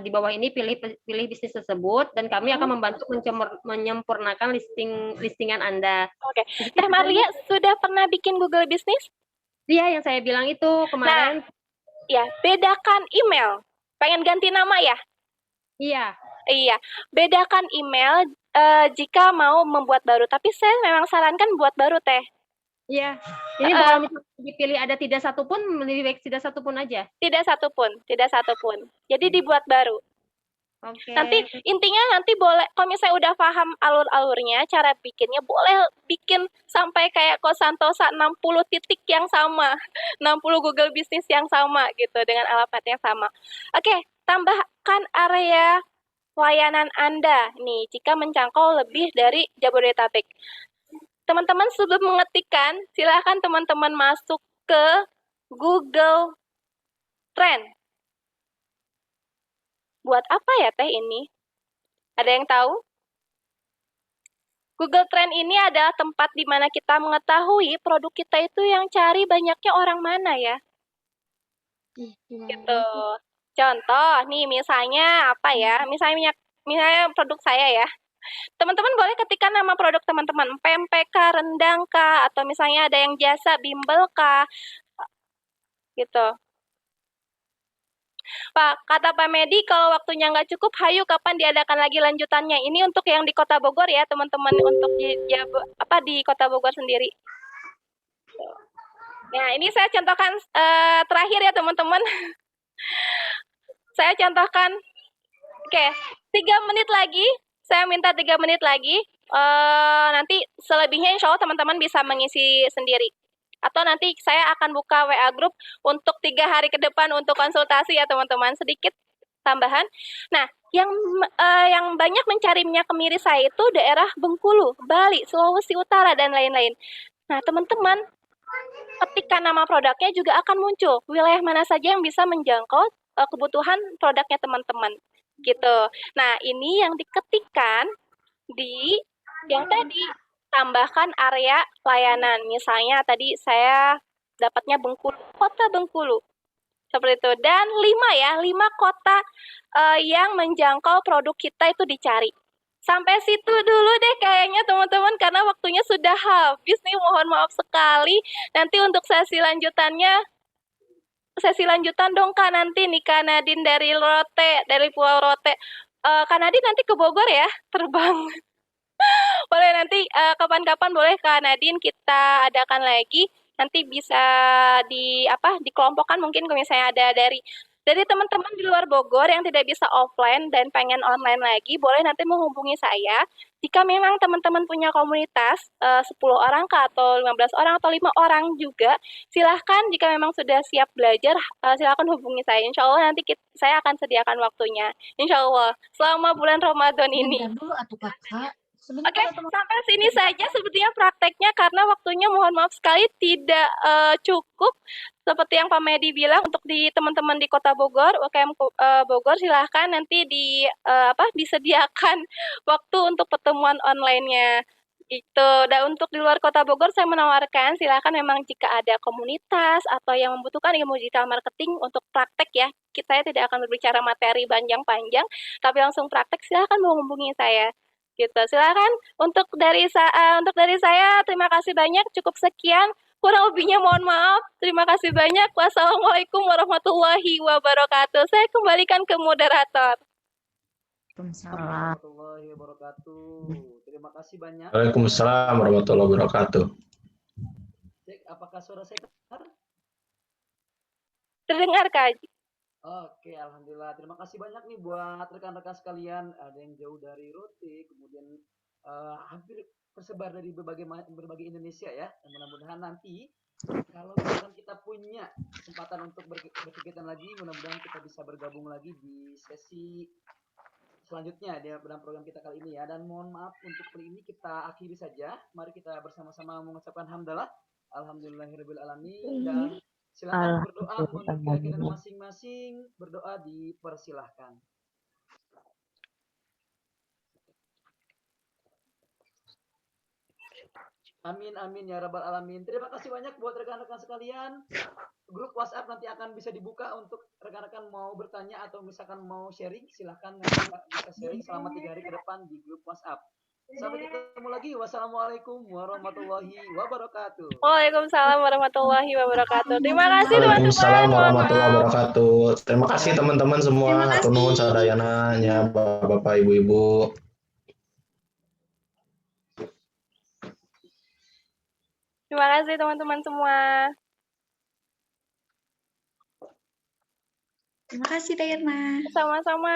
di bawah ini pilih bisnis tersebut dan kami akan membantu menyempurnakan listingan Anda. Oke. Teh Marlia sudah pernah bikin Google bisnis? Iya, yang saya bilang itu kemarin. Nah, ya, bedakan email. Pengen ganti nama ya? Iya. Bedakan email jika mau membuat baru. Tapi saya memang sarankan buat baru Teh. Iya. Ini kalau misalnya dipilih ada tidak satu pun, lebih baik tidak satu pun aja. Tidak satu pun. Jadi dibuat baru. Oke. Nanti intinya boleh, kalau misalnya udah paham alur-alurnya, cara bikinnya, boleh bikin sampai kayak Kosantosa 60 titik yang sama, 60 Google bisnis yang sama gitu, dengan alamat yang sama. Oke, tambahkan area layanan Anda nih, jika menjangkau lebih dari Jabodetabek. Teman-teman sebelum mengetikkan, silakan teman-teman masuk ke Google Trend. Buat apa ya Teh ini? Ada yang tahu? Google Trend ini adalah tempat di mana kita mengetahui produk kita itu yang cari banyaknya orang mana ya. Gitu. Contoh, nih misalnya apa ya? Misalnya produk saya ya. Teman-teman boleh ketikkan nama produk teman-teman, pempek kah, rendang kah, atau misalnya ada yang jasa bimbel kah, gitu. Pak, kata Pak Medi, kalau waktunya nggak cukup, hayu kapan diadakan lagi lanjutannya. Ini untuk yang di Kota Bogor ya, teman-teman, untuk di Kota Bogor sendiri. Nah, ini saya contohkan terakhir ya, teman-teman. Saya contohkan, oke, 3 menit lagi. Saya minta 3 menit lagi. Nanti selebihnya insya Allah teman-teman bisa mengisi sendiri. Atau nanti saya akan buka WA group untuk 3 hari ke depan untuk konsultasi ya teman-teman. Sedikit tambahan. Nah, yang banyak mencari minyak kemiri saya itu daerah Bengkulu, Bali, Sulawesi Utara, dan lain-lain. Nah, teman-teman, ketika nama produknya juga akan muncul. Wilayah mana saja yang bisa menjangkau kebutuhan produknya teman-teman. Gitu. Nah, ini yang diketikkan di yang tadi, tambahkan area layanan. Misalnya tadi saya dapatnya Bengkulu, kota Bengkulu. Seperti itu. Dan 5 kota yang menjangkau produk kita itu dicari. sampai situ dulu deh kayaknya teman-teman, karena waktunya sudah habis nih. Mohon maaf sekali. Nanti untuk sesi lanjutan dong Kak, nanti nih Kak Nadine dari Pulau Rote. Kak Nadine nanti ke Bogor ya, terbang. Boleh nanti kapan-kapan boleh Kak Nadine kita adakan lagi. Nanti bisa dikelompokkan mungkin kalau misalnya ada dari teman-teman di luar Bogor yang tidak bisa offline dan pengen online lagi, boleh nanti menghubungi saya. Jika memang teman-teman punya komunitas 10 orang Kak, atau 15 orang atau 5 orang juga, silahkan jika memang sudah siap belajar, silahkan hubungi saya. Insya Allah nanti saya akan sediakan waktunya. Insya Allah selama bulan Ramadan ini. Dulu atuh kakak. Oke, sampai sini saja sepertinya prakteknya karena waktunya mohon maaf sekali tidak cukup. Seperti yang Pak Medi bilang, untuk di teman-teman di Kota Bogor, UKM Bogor, silahkan nanti disediakan waktu untuk pertemuan online-nya. Gitu. Dan untuk di luar Kota Bogor, saya menawarkan silahkan memang jika ada komunitas atau yang membutuhkan ilmu digital marketing untuk praktek ya. Saya tidak akan berbicara materi panjang-panjang, tapi langsung praktek, silahkan menghubungi saya. Gitu. Silakan untuk dari saya terima kasih banyak, cukup sekian. Kurang lebihnya mohon maaf. Terima kasih banyak. Wassalamualaikum warahmatullahi wabarakatuh. Saya kembalikan ke moderator. Waalaikumsalam. Warahmatullahi wabarakatuh. Terima kasih banyak. Waalaikumsalam warahmatullahi wabarakatuh. Cek, apakah suara saya terdengar? Terdengar Kak. Oke, alhamdulillah. Terima kasih banyak nih buat rekan-rekan sekalian. Ada yang jauh dari Rote, kemudian hampir tersebar dari berbagai Indonesia ya. Dan mudah-mudahan nanti kalau misalkan kita punya kesempatan untuk berkegiatan lagi, mudah-mudahan kita bisa bergabung lagi di sesi selanjutnya dalam program kita kali ini ya. Dan mohon maaf untuk kali ini kita akhiri saja. Mari kita bersama-sama mengucapkan hamdalah. Alhamdulillahirabbil alamin. Dan silakan berdoa untuk keyakinan masing-masing. Berdoa dipersilahkan. Amin amin ya rabbal alamin. Terima kasih banyak buat rekan-rekan sekalian. Grup WhatsApp nanti akan bisa dibuka untuk rekan-rekan mau bertanya atau misalkan mau sharing, silahkan bisa sharing selama 3 hari ke depan di grup WhatsApp. Sampai ketemu lagi. Wassalamualaikum warahmatullahi wabarakatuh. Waalaikumsalam warahmatullahi wabarakatuh. Terima kasih Waalaikumsalam teman-teman. warahmatullahi wabarakatuh. Terima kasih teman-teman semua. Hatur nuhun sadayana ya Bapak Ibu-ibu. Terima kasih teman-teman semua. Terima kasih Dayana. Sama-sama.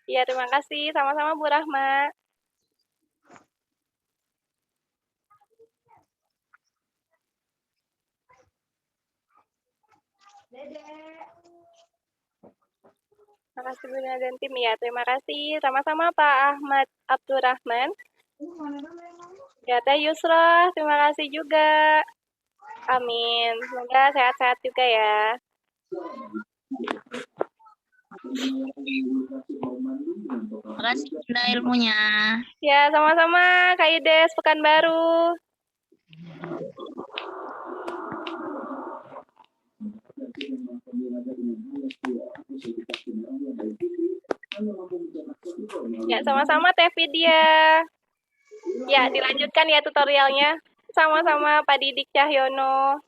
Iya, terima kasih. Sama-sama Bu Rahma. Terima kasih Bu Nina dan tim ya. Terima kasih. Sama-sama Pak Ahmad Abdurrahman. Ya, Teh Yusra. Terima kasih juga. Amin. Semoga sehat-sehat juga ya. Terima kasih Bunda ilmunya. Ya, sama-sama Kak Ides Pekanbaru. Ya, sama-sama Teh Vidya. Ya, dilanjutkan ya tutorialnya. Sama-sama Pak Didik Cahyono.